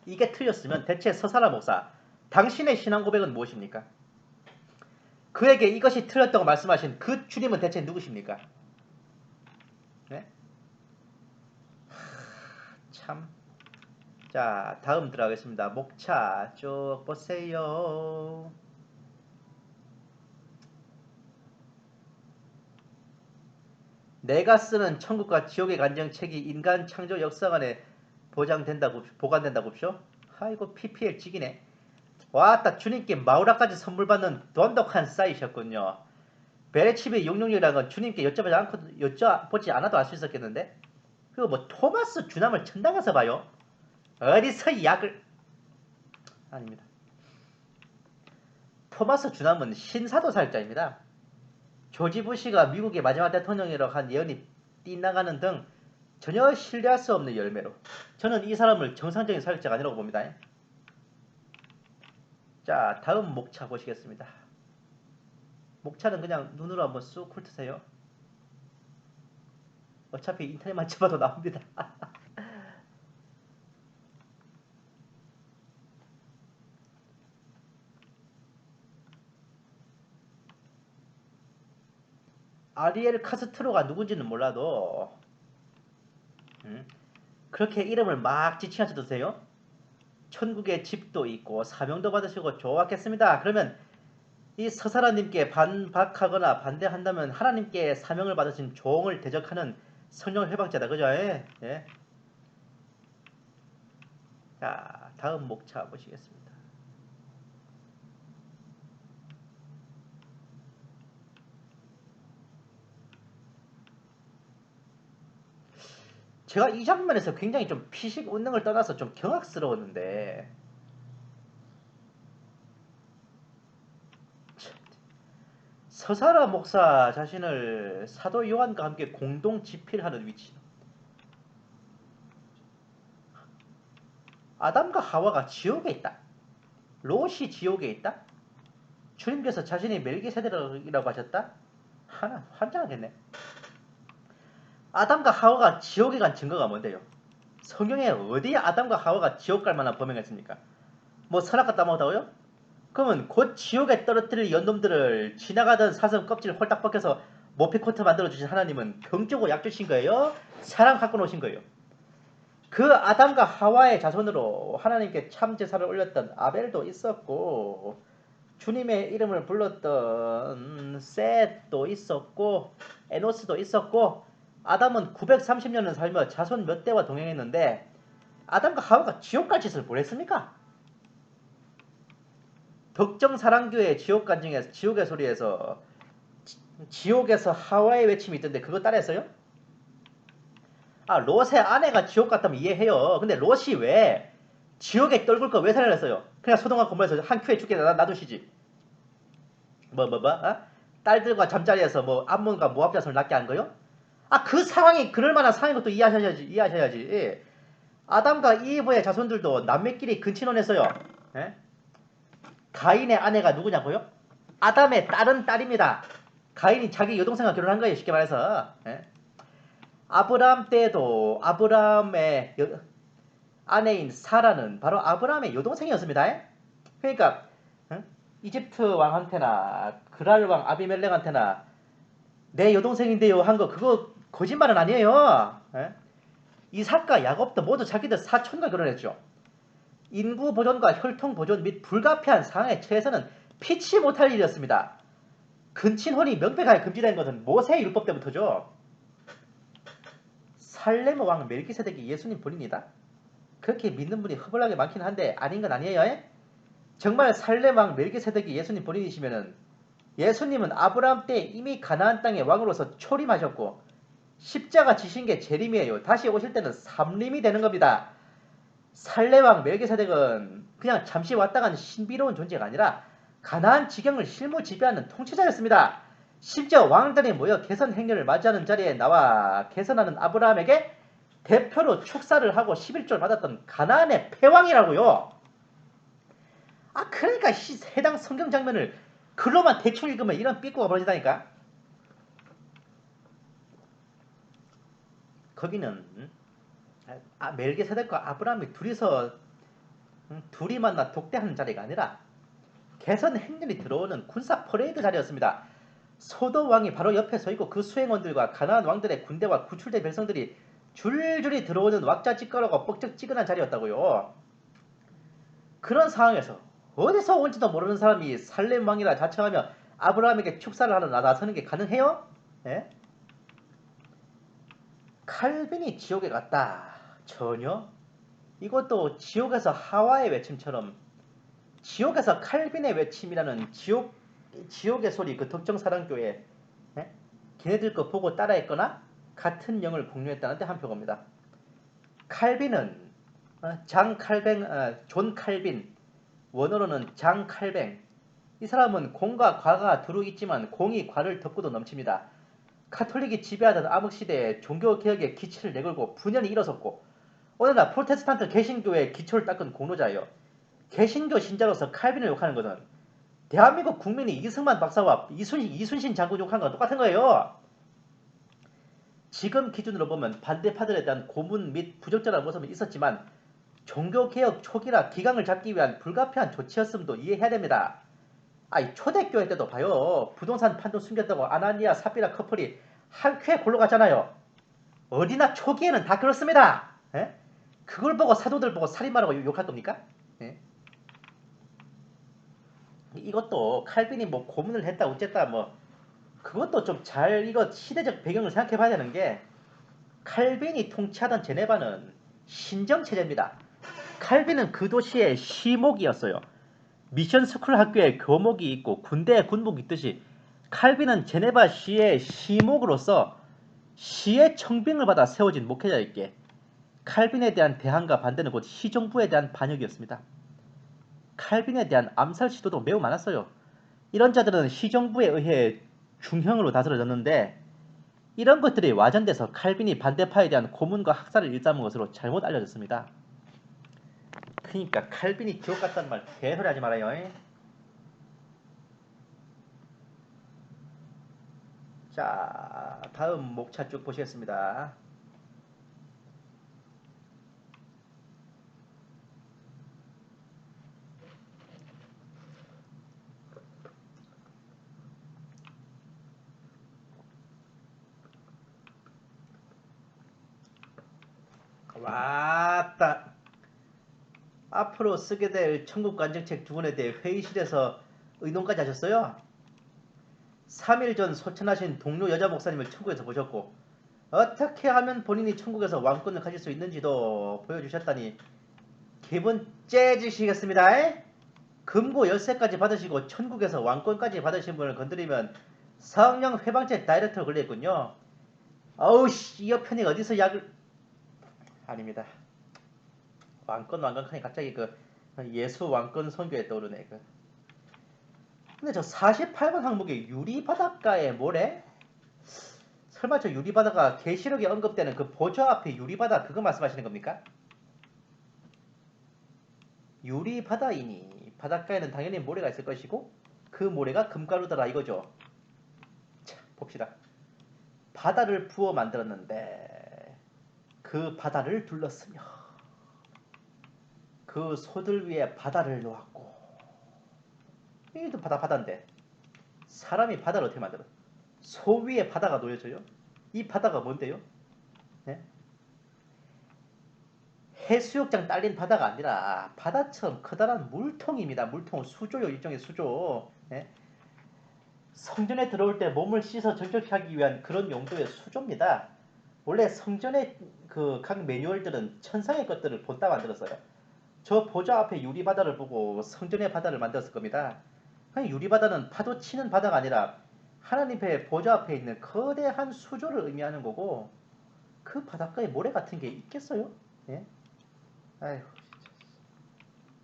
A: 이게 틀렸으면 대체 서사라 목사, 당신의 신앙 고백은 무엇입니까? 그에게 이것이 틀렸다고 말씀하신 그 주님은 대체 누구십니까? 네? 참. 자, 다음 들어가겠습니다. 목차 쭉 보세요. 내가 쓰는 천국과 지옥의 간정책이 인간 창조 역사관에 보관된다고쇼? 아이고 PPL 직이네. 와따 주님께 마우라까지 선물 받는 돈독한 사이셨군요. 베레칩의 666이라는 건 주님께 여쭤보지 않아도 알 수 있었겠는데? 그거 뭐 토마스 주남을 천당에서 봐요? 어디서 약을... 아닙니다. 토마스 주남은 신사도 살자입니다. 조지 부시가 미국의 마지막 대통령이라고 한 예언이 띠나가는 등 전혀 신뢰할 수 없는 열매로 저는 이 사람을 정상적인 사역자가 아니라고 봅니다. 자, 다음 목차 보시겠습니다. 목차는 그냥 눈으로 한번 쑥 훑으세요. 어차피 인터넷만 쳐봐도 나옵니다. 아리엘 카스트로가 누군지는 몰라도 그렇게 이름을 막 지칭하셔도 되세요? 천국에 집도 있고 사명도 받으시고 좋았겠습니다. 그러면 이 서사라님께 반박하거나 반대한다면 하나님께 사명을 받으신 종을 대적하는 성령 해방자다. 그죠? 예. 자, 다음 목차 보시겠습니다. 제가 이 장면에서 굉장히 좀 피식 운능을 떠나서 좀 경악스러웠는데 서사라 목사 자신을 사도 요한과 함께 공동 집필하는 위치. 아담과 하와가 지옥에 있다. 롯이 지옥에 있다. 주님께서 자신이 멜기세덱이라고 하셨다. 하나 환장하겠네. 아담과 하와가 지옥에 간 증거가 뭔데요? 성경에 어디에 아담과 하와가 지옥 갈 만한 범행을 했습니까? 뭐 선악과 따먹었다고요? 그러면 곧 지옥에 떨어뜨릴 연놈들을 지나가던 사슴 껍질 홀딱 벗겨서 모피코트 만들어주신 하나님은 경주고 약주신 거예요? 사랑 갖고 오신 거예요? 그 아담과 하와의 자손으로 하나님께 참 제사를 올렸던 아벨도 있었고 주님의 이름을 불렀던 셋도 있었고 에노스도 있었고 아담은 930년을 살며 자손 몇 대와 동행했는데 아담과 하와가 지옥 갈 짓을 뭘 했습니까? 덕정사랑교회 지옥의 소리에서 지옥에서 하와의 외침이 있던데 그거 따라했어요? 아, 롯의 아내가 지옥 갔다면 이해해요. 근데 롯이 왜 지옥에 떨굴 거 왜 살려냈어요? 그냥 소동한 건물에서 한 큐에 죽게 놔두시지. 어? 딸들과 잠자리에서 뭐 암몬과 모압 자손을 낳게 한 거요? 아, 그 상황이 그럴 만한 상황인 것도 이해하셔야지. 아담과 이브의 자손들도 남매끼리 근친혼했어요. 예? 가인의 아내가 누구냐고요? 아담의 딸입니다. 가인이 자기 여동생과 결혼한 거예요. 쉽게 말해서. 예? 아브라함 때도 아브라함의 아내인 사라는 바로 아브라함의 여동생이었습니다. 그러니까 이집트 왕한테나 그랄 왕 아비멜렉한테나 내 여동생인데요 한 거 그거 거짓말은 아니에요. 이삭과 야곱도 모두 자기들 사촌과 결혼했죠. 인구 보존과 혈통 보존 및 불가피한 상황에 처해서는 피치 못할 일이었습니다. 근친혼이 명백하게 금지된 것은 모세 율법 때부터죠. 살렘 왕 멜기세덱이 예수님 본인이다? 그렇게 믿는 분이 허벌나게 많긴 한데 아닌 건 아니에요. 정말 살렘 왕 멜기세덱이 예수님 본인이시면은 예수님은 아브라함 때 이미 가나안 땅의 왕으로서 초림하셨고 십자가 지신 게 재림이에요. 다시 오실 때는 삼림이 되는 겁니다. 살렘 왕 멜기세덱은 그냥 잠시 왔다 간 신비로운 존재가 아니라 가나안 지경을 실무 지배하는 통치자였습니다. 심지어 왕들이 모여 개선 행렬을 맞이하는 자리에 나와 개선하는 아브라함에게 대표로 축사를 하고 11조를 받았던 가나안의 패왕이라고요. 아, 그러니까 해당 성경 장면을 글로만 대충 읽으면 이런 삐꾸가 벌어진다니까. 거기는 멜기세덱과 아브라함이 둘이서 둘이 만나 독대하는 자리가 아니라 개선 행렬이 들어오는 군사 퍼레이드 자리였습니다. 소도 왕이 바로 옆에 서 있고 그 수행원들과 가나안 왕들의 군대와 구출된 백성들이 줄줄이 들어오는 왁자지껄하고 뻑적지근한 자리였다고요. 그런 상황에서 어디서 온지도 모르는 사람이 살렘 왕이라 자청하며 아브라함에게 축사를 하러 나서는 게 가능해요? 예? 칼빈이 지옥에 갔다. 전혀. 이것도 지옥에서 하와의 외침처럼 지옥에서 칼빈의 외침이라는 지옥의 소리 그 덕정사랑교회 예? 걔네들 거 보고 따라했거나 같은 영을 공유했다는데 한 표겁니다. 칼빈은 존 칼빈 원어로는 장 칼뱅 이 사람은 공과 과가 두루 있지만 공이 과를 덮고도 넘칩니다. 카톨릭이 지배하던 암흑시대에 종교개혁의 기치를 내걸고 분연히 일어섰고 오늘날 프로테스탄트 개신교의 기초를 닦은 공로자예요. 개신교 신자로서 칼빈을 욕하는 것은 대한민국 국민이 이승만 박사와 이순신 장군 욕하는 거랑 똑같은 거예요. 지금 기준으로 보면 반대파들에 대한 고문 및 부적절한 모습은 있었지만 종교개혁 초기라 기강을 잡기 위한 불가피한 조치였음도 이해해야 됩니다. 아이 초대교회 때도 봐요. 부동산 판돈 숨겼다고 아나니아 삽비라 커플이 한 큐에 골로 갔잖아요. 어디나 초기에는 다 그렇습니다. 에? 그걸 보고 사도들 보고 살인마라고 욕할 겁니까? 에? 이것도 칼빈이 뭐 고문을 했다 어쨌다 뭐 그것도 좀 잘 이거 시대적 배경을 생각해 봐야 되는 게 칼빈이 통치하던 제네바는 신정체제입니다. 칼빈은 그 도시의 시목이었어요. 미션 스쿨 학교에 교목이 있고 군대에 군복이 있듯이 칼빈은 제네바 시의 시목으로서 시의 청빙을 받아 세워진 목회자였기에 칼빈에 대한 대항과 반대는 곧 시정부에 대한 반역이었습니다. 칼빈에 대한 암살 시도도 매우 많았어요. 이런 자들은 시정부에 의해 중형으로 다스려졌는데 이런 것들이 와전돼서 칼빈이 반대파에 대한 고문과 학살을 일삼은 것으로 잘못 알려졌습니다. 그러니까 칼빈이 지옥 갔다는 말 개소리 하지 말아요. 자, 다음 목차 쭉 보시겠습니다. 왔다. 앞으로 쓰게 될 천국관정책 두 권에 대해 회의실에서 의논까지 하셨어요? 3일 전 소천하신 동료 여자 목사님을 천국에서 보셨고 어떻게 하면 본인이 천국에서 왕권을 가질 수 있는지도 보여주셨다니 기분 째지시겠습니다. 금고 열쇠까지 받으시고 천국에서 왕권까지 받으신 분을 건드리면 성령 회방죄 다이렉트로 걸렸군요. 어우씨 이 여편이 어디서 약을 아닙니다. 왕권 하니 갑자기 그 예수 왕권 선교에 떠오르네. 근데 저 48번 항목에 유리바닷가의 모래? 설마 저 유리바다가 계시록에 언급되는 그 보좌 앞에 유리바다 그거 말씀하시는 겁니까? 유리바다이니 바닷가에는 당연히 모래가 있을 것이고 그 모래가 금가루더라 이거죠. 자 봅시다. 바다를 부어 만들었는데 그 바다를 둘렀으며 그 소들 위에 바다를 놓았고 이게 바다인데 사람이 바다를 어떻게 만들어? 소 위에 바다가 놓여져요? 이 바다가 뭔데요? 네? 해수욕장 딸린 바다가 아니라 바다처럼 커다란 물통입니다. 물통, 수조요. 일종의 수조. 네? 성전에 들어올 때 몸을 씻어 정결케 하기 위한 그런 용도의 수조입니다. 원래 성전의 그 각 매뉴얼들은 천상의 것들을 본따 만들었어요. 저 보좌 앞에 유리바다를 보고 성전의 바다를 만들었을 겁니다. 유리바다는 파도 치는 바다가 아니라 하나님의 보좌 앞에 있는 거대한 수조를 의미하는 거고 그 바닷가에 모래 같은 게 있겠어요? 예? 아이고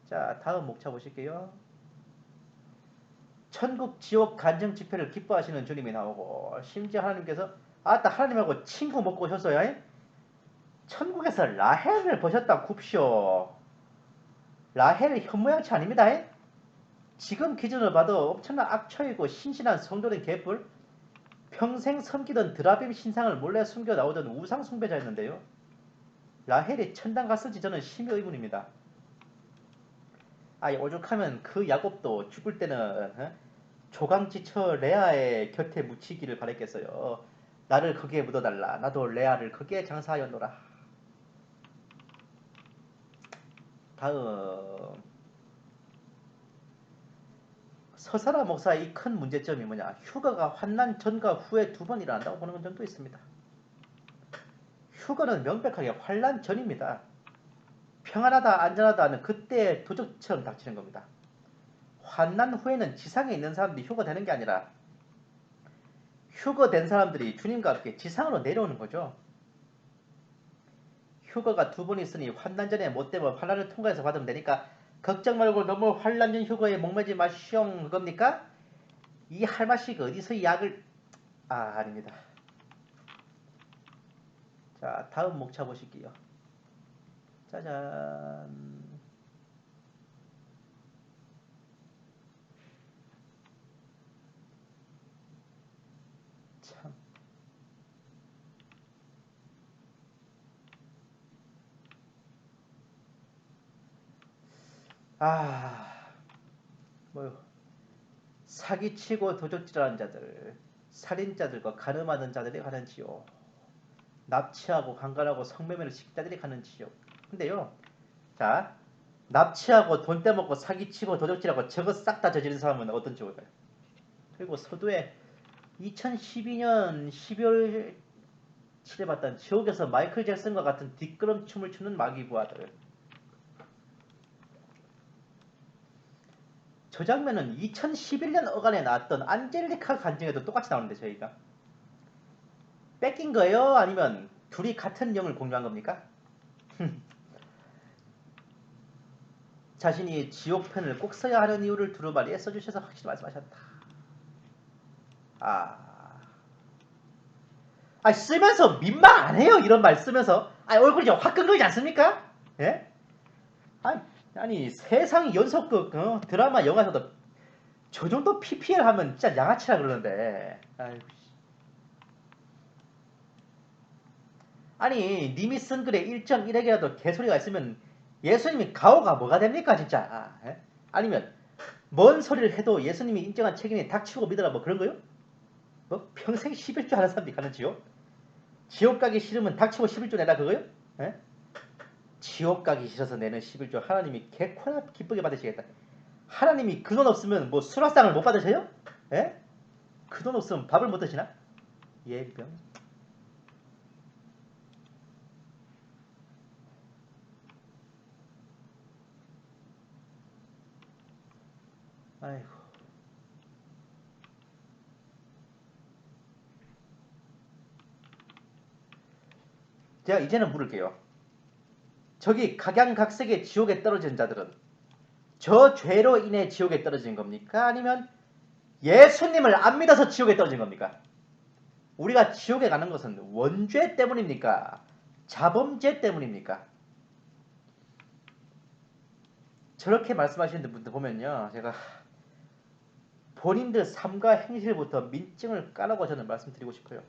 A: 자 다음 목차 보실게요. 천국 지옥 간증 집회를 기뻐하시는 주님이 나오고 심지어 하나님께서 아따 하나님하고 친구 먹고 오셨어요. 예? 천국에서 라헬을 보셨다 굽쇼. 라헬 현모양치 아닙니다. 예? 지금 기준으로 봐도 엄청난 악처이고 신신한 성도된 개뿔 평생 섬기던 드라빔 신상을 몰래 숨겨 나오던 우상 숭배자였는데요. 라헬이 천당 갔을지 저는 심히 의문입니다. 오죽하면 그 야곱도 죽을 때는 조강지처 레아의 곁에 묻히기를 바랬겠어요. 나를 거기에 묻어달라. 나도 레아를 거기에 장사하였노라. 다음 서사라 목사의 이 큰 문제점이 뭐냐? 휴가가 환난 전과 후에 두 번 일어난다고 보는 점도 있습니다. 휴가는 명백하게 환난 전입니다. 평안하다 안전하다는 그때 도적처럼 닥치는 겁니다. 환난 후에는 지상에 있는 사람들이 휴가되는 게 아니라 휴거된 사람들이 주님과 함께 지상으로 내려오는 거죠. 휴거가 두 번 있으니 환난 전에 못 되면 환난을 통과해서 받으면 되니까 걱정 말고 너무 환난 전 휴거에 목매지 마시오 그겁니까? 이 할마씨가 어디서 이 약을 아닙니다. 자 다음 목차 보실게요. 짜잔. 참. 뭐요? 사기치고 도적질하는 자들, 살인자들과 가늠하는 자들이 가는 지옥, 납치하고 강간하고 성매매를 시킨 자들이 가는 지옥. 근데요, 자, 납치하고 돈 떼먹고 사기치고 도적질하고 저거 싹 다 저지른 사람은 어떤 지옥을 가요? 그리고 서두에 2012년 12월 7에 봤던 지옥에서 마이클 잭슨과 같은 뒷걸음 춤을 추는 마귀 부하들. 저 장면은 2011년 어간에 나왔던 안젤리카 간증에도 똑같이 나오는데 저희가 뺏긴 거예요? 아니면 둘이 같은 영을 공유한 겁니까? 자신이 지옥편을 꼭 써야 하는 이유를 두루마리에 써주셔서 확실히 말씀하셨다. 쓰면서 민망 안 해요? 이런 말 쓰면서. 얼굴이 확 끈거리지 않습니까? 예? 아니 세상이 연속극 드라마 영화에서도 저 정도 PPL 하면 진짜 양아치라 그러는데. 아니 님이 쓴 글에 1.1핵이라도 개소리가 있으면 예수님이 가오가 뭐가 됩니까 진짜. 아니면 뭔 소리를 해도 예수님이 인정한 책임이 닥치고 믿어라 뭐 그런 거요? 뭐 평생 11조 하는 사람들이 가는 지옥? 지옥 가기 싫으면 닥치고 11조 내라 그거요? 지옥 가기 싫어서 내는 11조 하나님이 개코나 기쁘게 받으시겠다. 하나님이 그 돈 없으면 뭐 수라상을 못 받으셔요? 그 돈 없으면 밥을 못 드시나? 예병. 아이고. 제가 이제는 물을게요. 저기 각양각색의 지옥에 떨어진 자들은 저 죄로 인해 지옥에 떨어진 겁니까? 아니면 예수님을 안 믿어서 지옥에 떨어진 겁니까? 우리가 지옥에 가는 것은 원죄 때문입니까? 자범죄 때문입니까? 저렇게 말씀하시는 분들 보면요. 제가 본인들 삶과 행실부터 민증을 까라고 저는 말씀드리고 싶어요.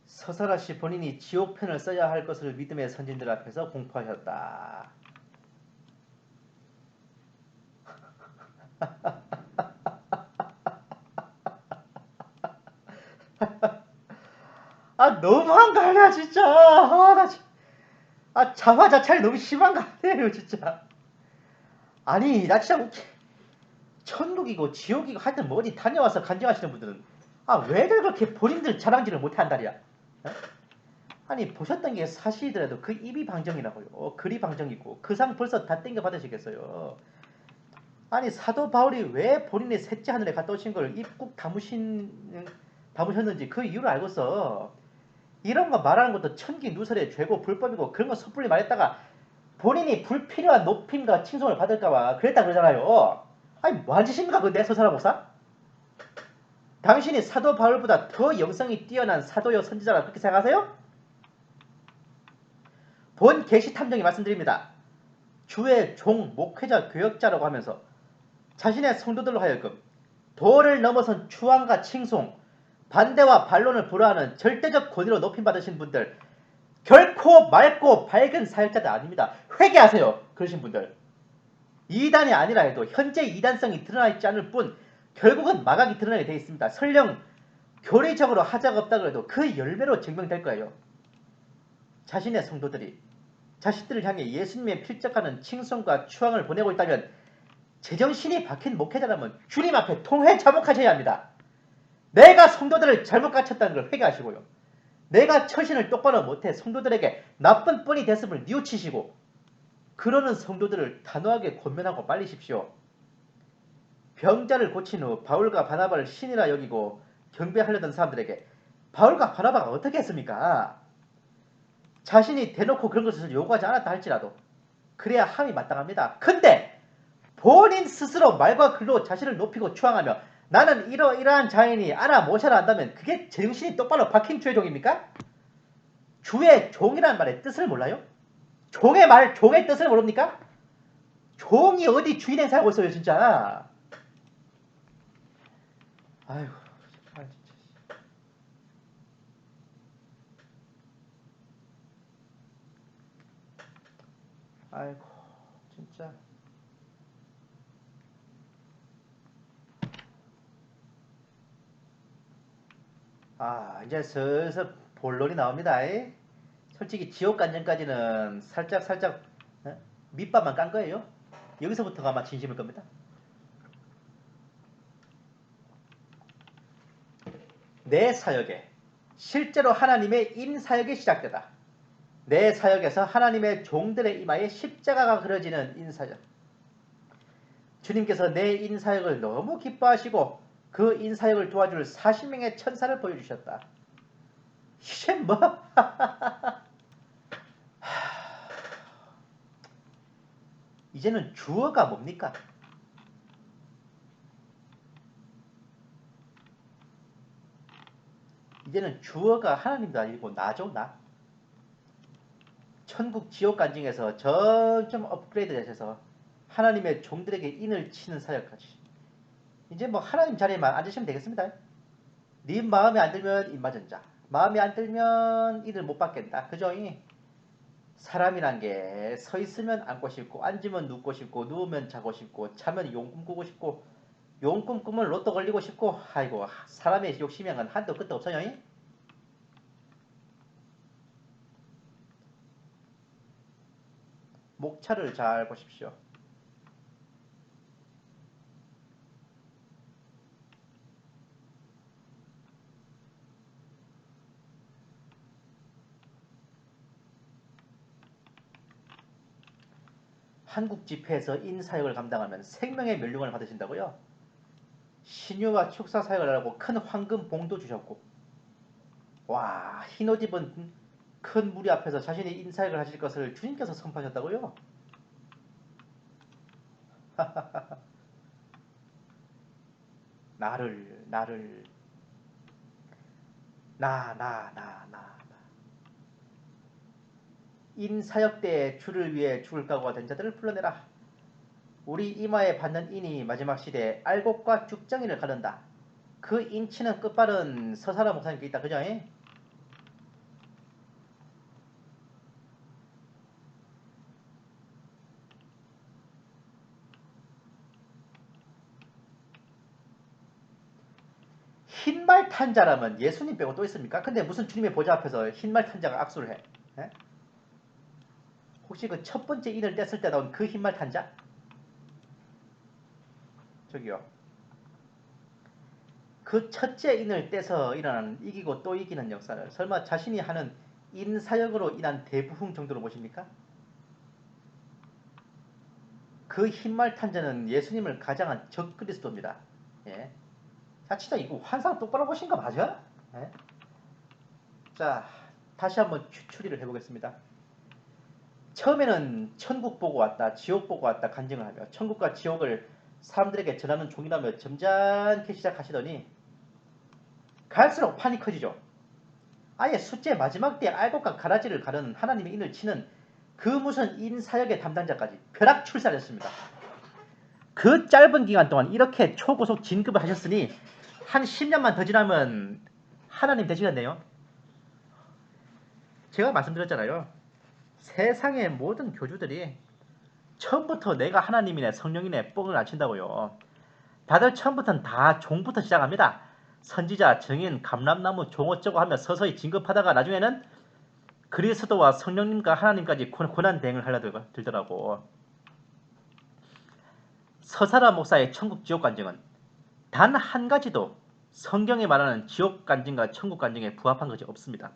A: 서설하시 본인이 지옥편을 써야 할 것을 믿음의 선진들 앞에서 공포하셨다. 너무한 거 아니야 진짜. 자화자찬이 너무 심한 거 아니에요 진짜. 아니 나 진짜 천국이고 지옥이고 하여튼 뭐 어디 다녀와서 간증하시는 분들은 왜들 그렇게 본인들 자랑질을 못해 한다리야. 아니 보셨던 게 사실이더라도 그 입이 방정이라고요. 글이 방정이고 그 상 벌써 다 땡겨 받으시겠어요. 아니 사도 바울이 왜 본인의 셋째 하늘에 갔다 오신 걸 입국 담으셨는지 그 이유를 알고서 이런 거 말하는 것도 천기 누설의 죄고 불법이고 그런 거 섣불리 말했다가 본인이 불필요한 높임과 칭송을 받을까봐 그랬다 그러잖아요. 아니 뭐한 짓입니까 그 내서사라 목사? 당신이 사도 바울보다 더 영성이 뛰어난 사도요 선지자라 그렇게 생각하세요? 본 계시 탐정이 말씀드립니다. 주의 종, 목회자, 교역자라고 하면서 자신의 성도들로 하여금 도를 넘어선 추앙과 칭송, 반대와 반론을 불허하는 절대적 권위로 높임받으신 분들, 결코 맑고 밝은 사역자들 아닙니다. 회개하세요. 그러신 분들. 이단이 아니라 해도 현재 이단성이 드러나 있지 않을 뿐 결국은 마각이 드러나게 되어 있습니다. 설령 교리적으로 하자가 없다고 해도 그 열매로 증명될 거예요. 자신의 성도들이 자신들을 향해 예수님의 필적하는 칭송과 추앙을 보내고 있다면 제정신이 박힌 목회자라면 주님 앞에 통회 자복하셔야 합니다. 내가 성도들을 잘못 가르쳤다는 걸 회개하시고요. 내가 처신을 똑바로 못해 성도들에게 나쁜 뻔히 됐음을 뉘우치시고 그러는 성도들을 단호하게 권면하고 말리십시오. 병자를 고친 후 바울과 바나바를 신이라 여기고 경배하려던 사람들에게 바울과 바나바가 어떻게 했습니까? 자신이 대놓고 그런 것을 요구하지 않았다 할지라도 그래야 함이 마땅합니다. 근데 본인 스스로 말과 글로 자신을 높이고 추앙하며 나는 이러이러한 자인이 알아 모셔라 한다면 그게 정신이 똑바로 박힌 주의 종입니까? 주의 종이라는 말의 뜻을 몰라요? 종의 뜻을 모릅니까? 종이 어디 주인 행사하고 있어요 진짜. 아이고 진짜. 아이고 진짜. 이제 슬슬 본론이 나옵니다. 솔직히 지옥 간전까지는 살짝 밑밥만 깐 거예요. 여기서부터가 아마 진심일 겁니다. 내 사역에 실제로 하나님의 인사역이 시작되다. 내 사역에서 하나님의 종들의 이마에 십자가가 그려지는 인사역. 주님께서 내 인사역을 너무 기뻐하시고 그 인사역을 도와줄 40명의 천사를 보여주셨다. 이게 뭐? 이제는 주어가 뭡니까? 이제는 주어가 하나님도 아니고 나죠, 나. 천국 지옥 간증에서 점점 업그레이드 되셔서 하나님의 종들에게 인을 치는 사역까지. 이제 뭐 하나님 자리에만 앉으시면 되겠습니다. 네 마음에 안 들면 입맞은자, 마음에 안 들면 이들 못 받겠다. 그죠? 사람이란 게 서 있으면 앉고 싶고 앉으면 눕고 싶고 누우면 자고 싶고 자면 용꿈 꾸고 싶고 용꿈 꾸면 로또 걸리고 싶고 아이고 사람의 욕심이란 한도 끝도 없어요. 목차를 잘 보십시오. 한국 집회에서 인사역을 감당하면 생명의 멸류관을 받으신다고요? 신유와 축사 사역을 하라고 큰 황금 봉도 주셨고 와 흰옷 입은 큰 무리 앞에서 자신이 인사역을 하실 것을 주님께서 선포하셨다고요? 나를 나 인사역 때에 주를 위해 죽을 각오가 된 자들을 불러내라. 우리 이마에 받는 인이 마지막 시대에 알곡과 죽정이를 가른다. 그 인치는 끝발은 서사라 목사님께 있다. 그죠? 흰말 탄 자라면 예수님 빼고 또 있습니까? 근데 무슨 주님의 보좌 앞에서 흰말 탄 자가 악수를 해? 에? 혹시 그 첫 번째 인을 뗐을 때 나온 그 흰말 탄 자? 저기요. 그 첫째 인을 떼서 일어나는 이기고 또 이기는 역사를 설마 자신이 하는 인사역으로 인한 대부흥 정도로 보십니까? 그 흰말 탄 자는 예수님을 가장한 적그리스도입니다. 예. 자, 진짜 이거 환상 똑바로 보신 거 맞아? 예? 자, 다시 한번 추리를 해보겠습니다. 처음에는 천국 보고 왔다, 지옥 보고 왔다 간증을 하며 천국과 지옥을 사람들에게 전하는 종이라며 점잖게 시작하시더니 갈수록 판이 커지죠. 아예 숫제 마지막 때에 알곡과 가라지를 가르는 하나님의 인을 치는 그 무슨 인사역의 담당자까지 벼락출세하셨습니다. 그 짧은 기간 동안 이렇게 초고속 진급을 하셨으니 한 10년만 더 지나면 하나님 되시겠네요. 제가 말씀드렸잖아요. 세상의 모든 교주들이 처음부터 내가 하나님이네 성령이네 뻥을 안 친다고요. 다들 처음부터는 다 종부터 시작합니다. 선지자, 증인, 감람나무, 종 어쩌고 하며 서서히 진급하다가 나중에는 그리스도와 성령님과 하나님까지 고난 대행을 하려 들더라고. 서사라 목사의 천국 지옥 간증은 단 한 가지도 성경에 말하는 지옥 간증과 천국 간증에 부합한 것이 없습니다.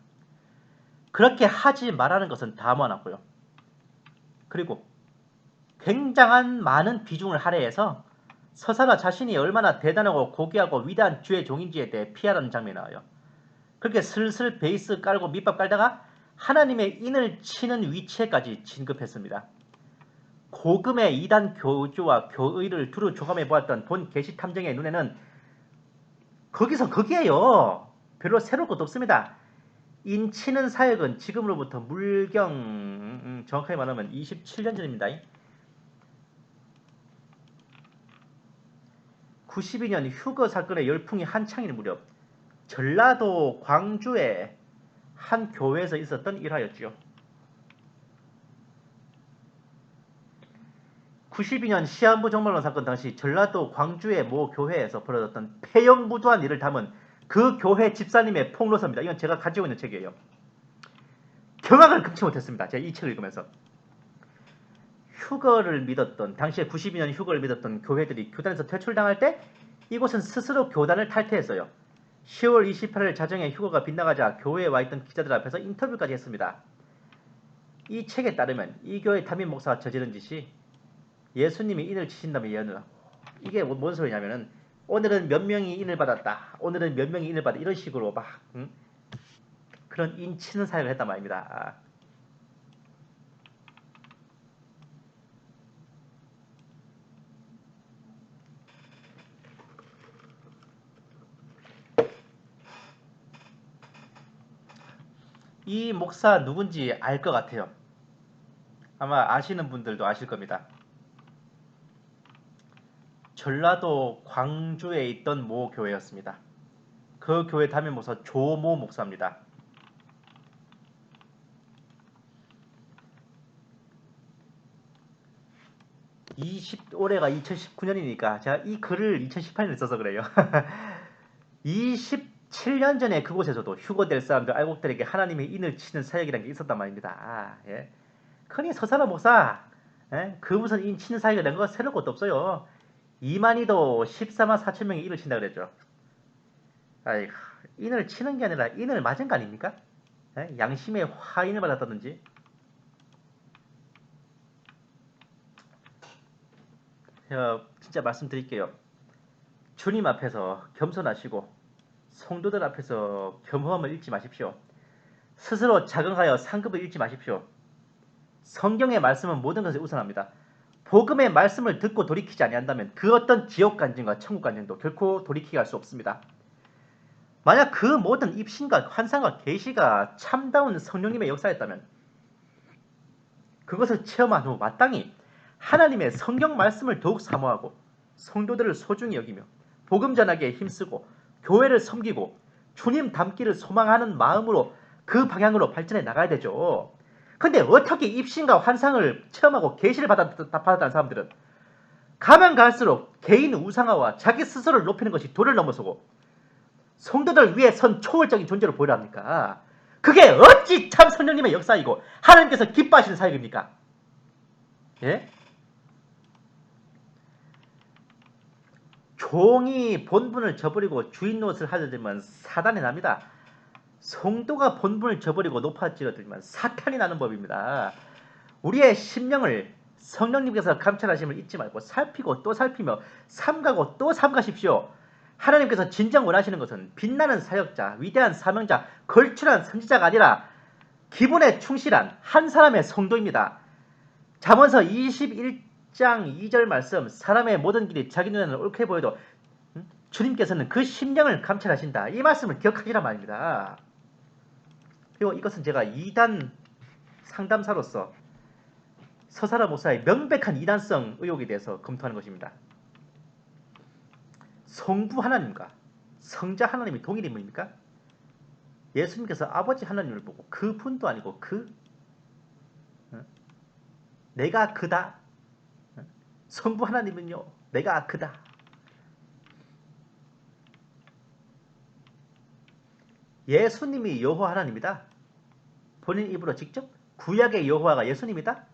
A: 그렇게 하지 말라는 것은 다 모아놨고요. 그리고 굉장한 많은 비중을 할애해서 서사라 자신이 얼마나 대단하고 고귀하고 위대한 주의 종인지에 대해 피하라는 장면이 나와요. 그렇게 슬슬 베이스 깔고 밑밥 깔다가 하나님의 인을 치는 위치에까지 진급했습니다. 고금의 이단 교주와 교의를 두루 조감해 보았던 본 계시탐정의 눈에는 거기서 거기에요. 별로 새로울 것도 없습니다. 인치는 사역은 지금으로부터 물경 정확하게 말하면 27년 전입니다. 92년 휴거 사건의 열풍이 한창일 무렵 전라도 광주의 한 교회에서 있었던 일화였지요. 92년 시한부 종말론 사건 당시 전라도 광주의 모 교회에서 벌어졌던 폐영무도한 일을 담은 그 교회 집사님의 폭로서입니다. 이건 제가 가지고 있는 책이에요. 경악을 금치 못했습니다. 제가 이 책을 읽으면서. 휴거를 믿었던, 당시에 92년 휴거를 믿었던 교회들이 교단에서 퇴출당할 때 이곳은 스스로 교단을 탈퇴했어요. 10월 28일 자정에 휴거가 빗나가자 교회에 와있던 기자들 앞에서 인터뷰까지 했습니다. 이 책에 따르면 이 교회 담임 목사가 저지른 짓이 예수님이 인을 치신다며 예언을 하고, 이게 뭔 소리냐면은 오늘은 몇 명이 인을 받았다, 오늘은 몇 명이 인을 받았다, 이런 식으로 막 그런 인 치는 사역을 했단 말입니다. 이 목사 누군지 알 것 같아요. 아마 아시는 분들도 아실 겁니다. 전라도 광주에 있던 모 교회였습니다. 그 교회 담임 목사 조모 목사입니다. 올해가 2019년이니까 제가 이 글을 2018년에 써서 그래요. 27년 전에 그곳에서도 휴거될 사람들 알곡들에게 하나님의 인을 치는 사역이라는 게 있었단 말입니다. 예. 그러니 서사라 목사, 그 무슨 인 치는 사역이라는 거 새로운 것도 없어요. 이만희도 14만 4천 명이 인을 친다 그랬죠. 아이고, 인을 치는 게 아니라 인을 맞은 거 아닙니까? 양심의 화인을 받았다든지. 제가 진짜 말씀드릴게요. 주님 앞에서 겸손하시고 성도들 앞에서 겸허함을 잃지 마십시오. 스스로 자긍하여 상급을 잃지 마십시오. 성경의 말씀은 모든 것을 우선합니다. 복음의 말씀을 듣고 돌이키지 아니한다면 그 어떤 지옥 간증과 천국 간증도 결코 돌이키게 할 수 없습니다. 만약 그 모든 입신과 환상과 계시가 참다운 성령님의 역사였다면 그것을 체험한 후 마땅히 하나님의 성경 말씀을 더욱 사모하고 성도들을 소중히 여기며 복음 전하기에 힘쓰고 교회를 섬기고 주님 닮기를 소망하는 마음으로 그 방향으로 발전해 나가야 되죠. 근데 어떻게 입신과 환상을 체험하고 계시를 받았다는 사람들은 가면 갈수록 개인 우상화와 자기 스스로를 높이는 것이 도를 넘어서고 성도들 위에 선 초월적인 존재로 보이려 합니까? 그게 어찌 참 성령님의 역사이고 하나님께서 기뻐하시는 사역입니까? 예? 종이 본분을 저버리고 주인 노릇을 하려들면 사단이 납니다. 성도가 본분을 저버리고 높아지려들면 사탄이 나는 법입니다. 우리의 심령을 성령님께서 감찰하심을 잊지 말고 살피고 또 살피며 삼가고 또 삼가십시오. 하나님께서 진정 원하시는 것은 빛나는 사역자, 위대한 사명자, 걸출한 선지자가 아니라 기본에 충실한 한 사람의 성도입니다. 잠언서 21장 2절 말씀, 사람의 모든 길이 자기 눈에는 옳게 보여도 주님께서는 그 심령을 감찰하신다. 이 말씀을 기억하시란 말입니다. 그리고 이것은 제가 2단 상담사로서 서사라 목사의 명백한 이단성 의혹에 대해서 검토하는 것입니다. 성부 하나님과 성자 하나님이 동일 인물입니까? 예수님께서 아버지 하나님을 보고 그분도 아니고 내가 그다. 성부 하나님은요, 내가 그다. 예수님이 여호와 하나님이다. 본인 입으로 직접 구약의 여호와가 예수님이다.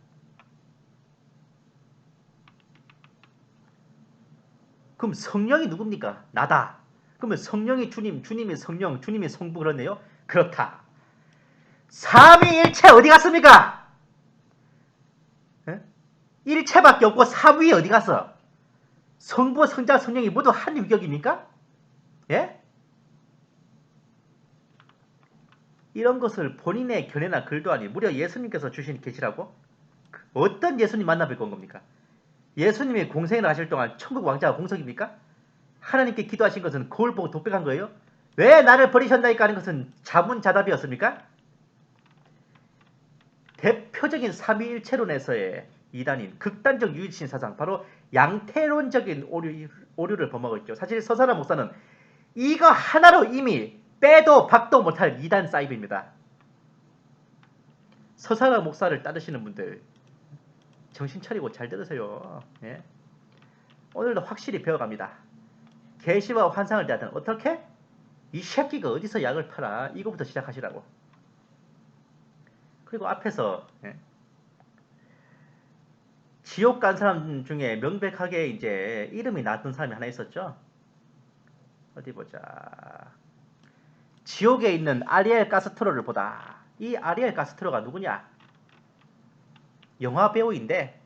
A: 그럼 성령이 누굽니까? 나다. 그러면 성령이 주님, 주님이 성령, 주님이 성부 그러네요. 그렇다. 삼위일체 어디 갔습니까? 일체밖에 없고 삼위 어디 갔어? 성부, 성자, 성령이 모두 한 위격입니까? 예? 이런 것을 본인의 견해나 글도 아니 무려 예수님께서 주신 계시라고? 어떤 예수님 만나볼 건 겁니까? 예수님이 공생을 하실 동안 천국 왕자가 공석입니까? 하나님께 기도하신 것은 거울 보고 독백한 거예요? 왜 나를 버리셨나이까 하는 것은 자문자답이었습니까? 대표적인 삼위일체론에서의 이단인 극단적 유일신 사상, 바로 양태론적인 오류를 범하고 있죠. 사실 서사라 목사는 이거 하나로 이미 빼도 박도 못할 이단 사이비입니다. 서사라 목사를 따르시는 분들 정신 차리고 잘 들으세요. 예? 오늘도 확실히 배워갑니다. 계시와 환상을 대하든 어떻게? 이 새끼가 어디서 약을 팔아? 이거부터 시작하시라고. 그리고 앞에서 지옥 간 사람 중에 명백하게 이제 이름이 나왔던 사람이 하나 있었죠. 어디 보자. 지옥에 있는 아리엘 가스트로를 보다. 이 아리엘 가스트로가 누구냐? 영화 배우인데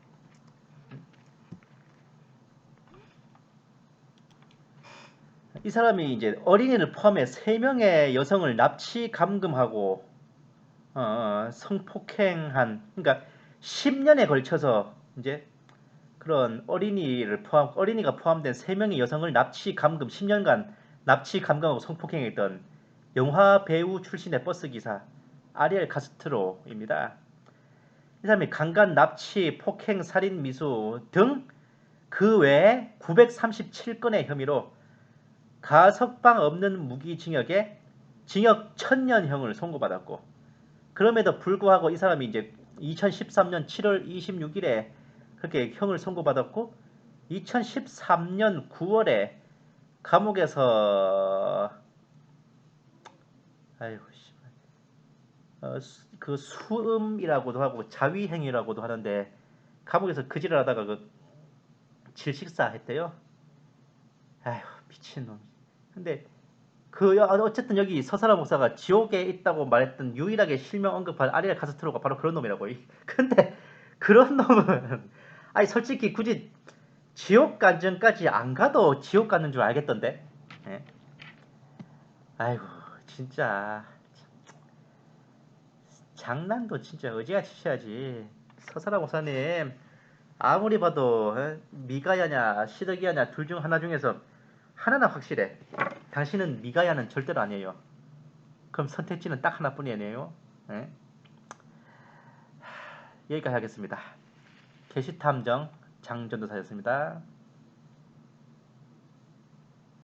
A: 이 사람이 이제 어린이를 포함해 3명의 여성을 납치 감금하고 성폭행한, 그러니까 10년에 걸쳐서 이제 그런 어린이가 포함된 3명의 여성을 납치 감금 10년간 납치 감금하고 성폭행했던 영화 배우 출신의 버스 기사 아리엘 카스트로입니다. 이 사람이 강간, 납치, 폭행, 살인, 미수 등 그 외에 937건의 혐의로 가석방 없는 무기징역에 징역 1000년형을 선고받았고, 그럼에도 불구하고 이 사람이 이제 2013년 7월 26일에 그렇게 형을 선고받았고 2013년 9월에 감옥에서 그 수음이라고도 하고 자위행위라고도 하는데 감옥에서 그지를 하다가 그 질식사 했대요. 아휴 미친놈. 근데 어쨌든 여기 서사라 목사가 지옥에 있다고 말했던 유일하게 실명 언급한 아리엘 카스트로가 바로 그런 놈이라고. 근데 그런 놈은 아니 솔직히 굳이 지옥 간전까지 안 가도 지옥 가는 줄 알겠던데. 예? 아이고 진짜 장난도 진짜 의지같이 치셔야지. 서사라 목사님 아무리 봐도 미가야냐 시드기야냐 둘 중 하나 중에서 하나는 확실해. 당신은 미가야는 절대로 아니에요. 그럼 선택지는 딱 하나뿐이에요. 네? 여기까지 하겠습니다. 게시탐정 장전도사였습니다.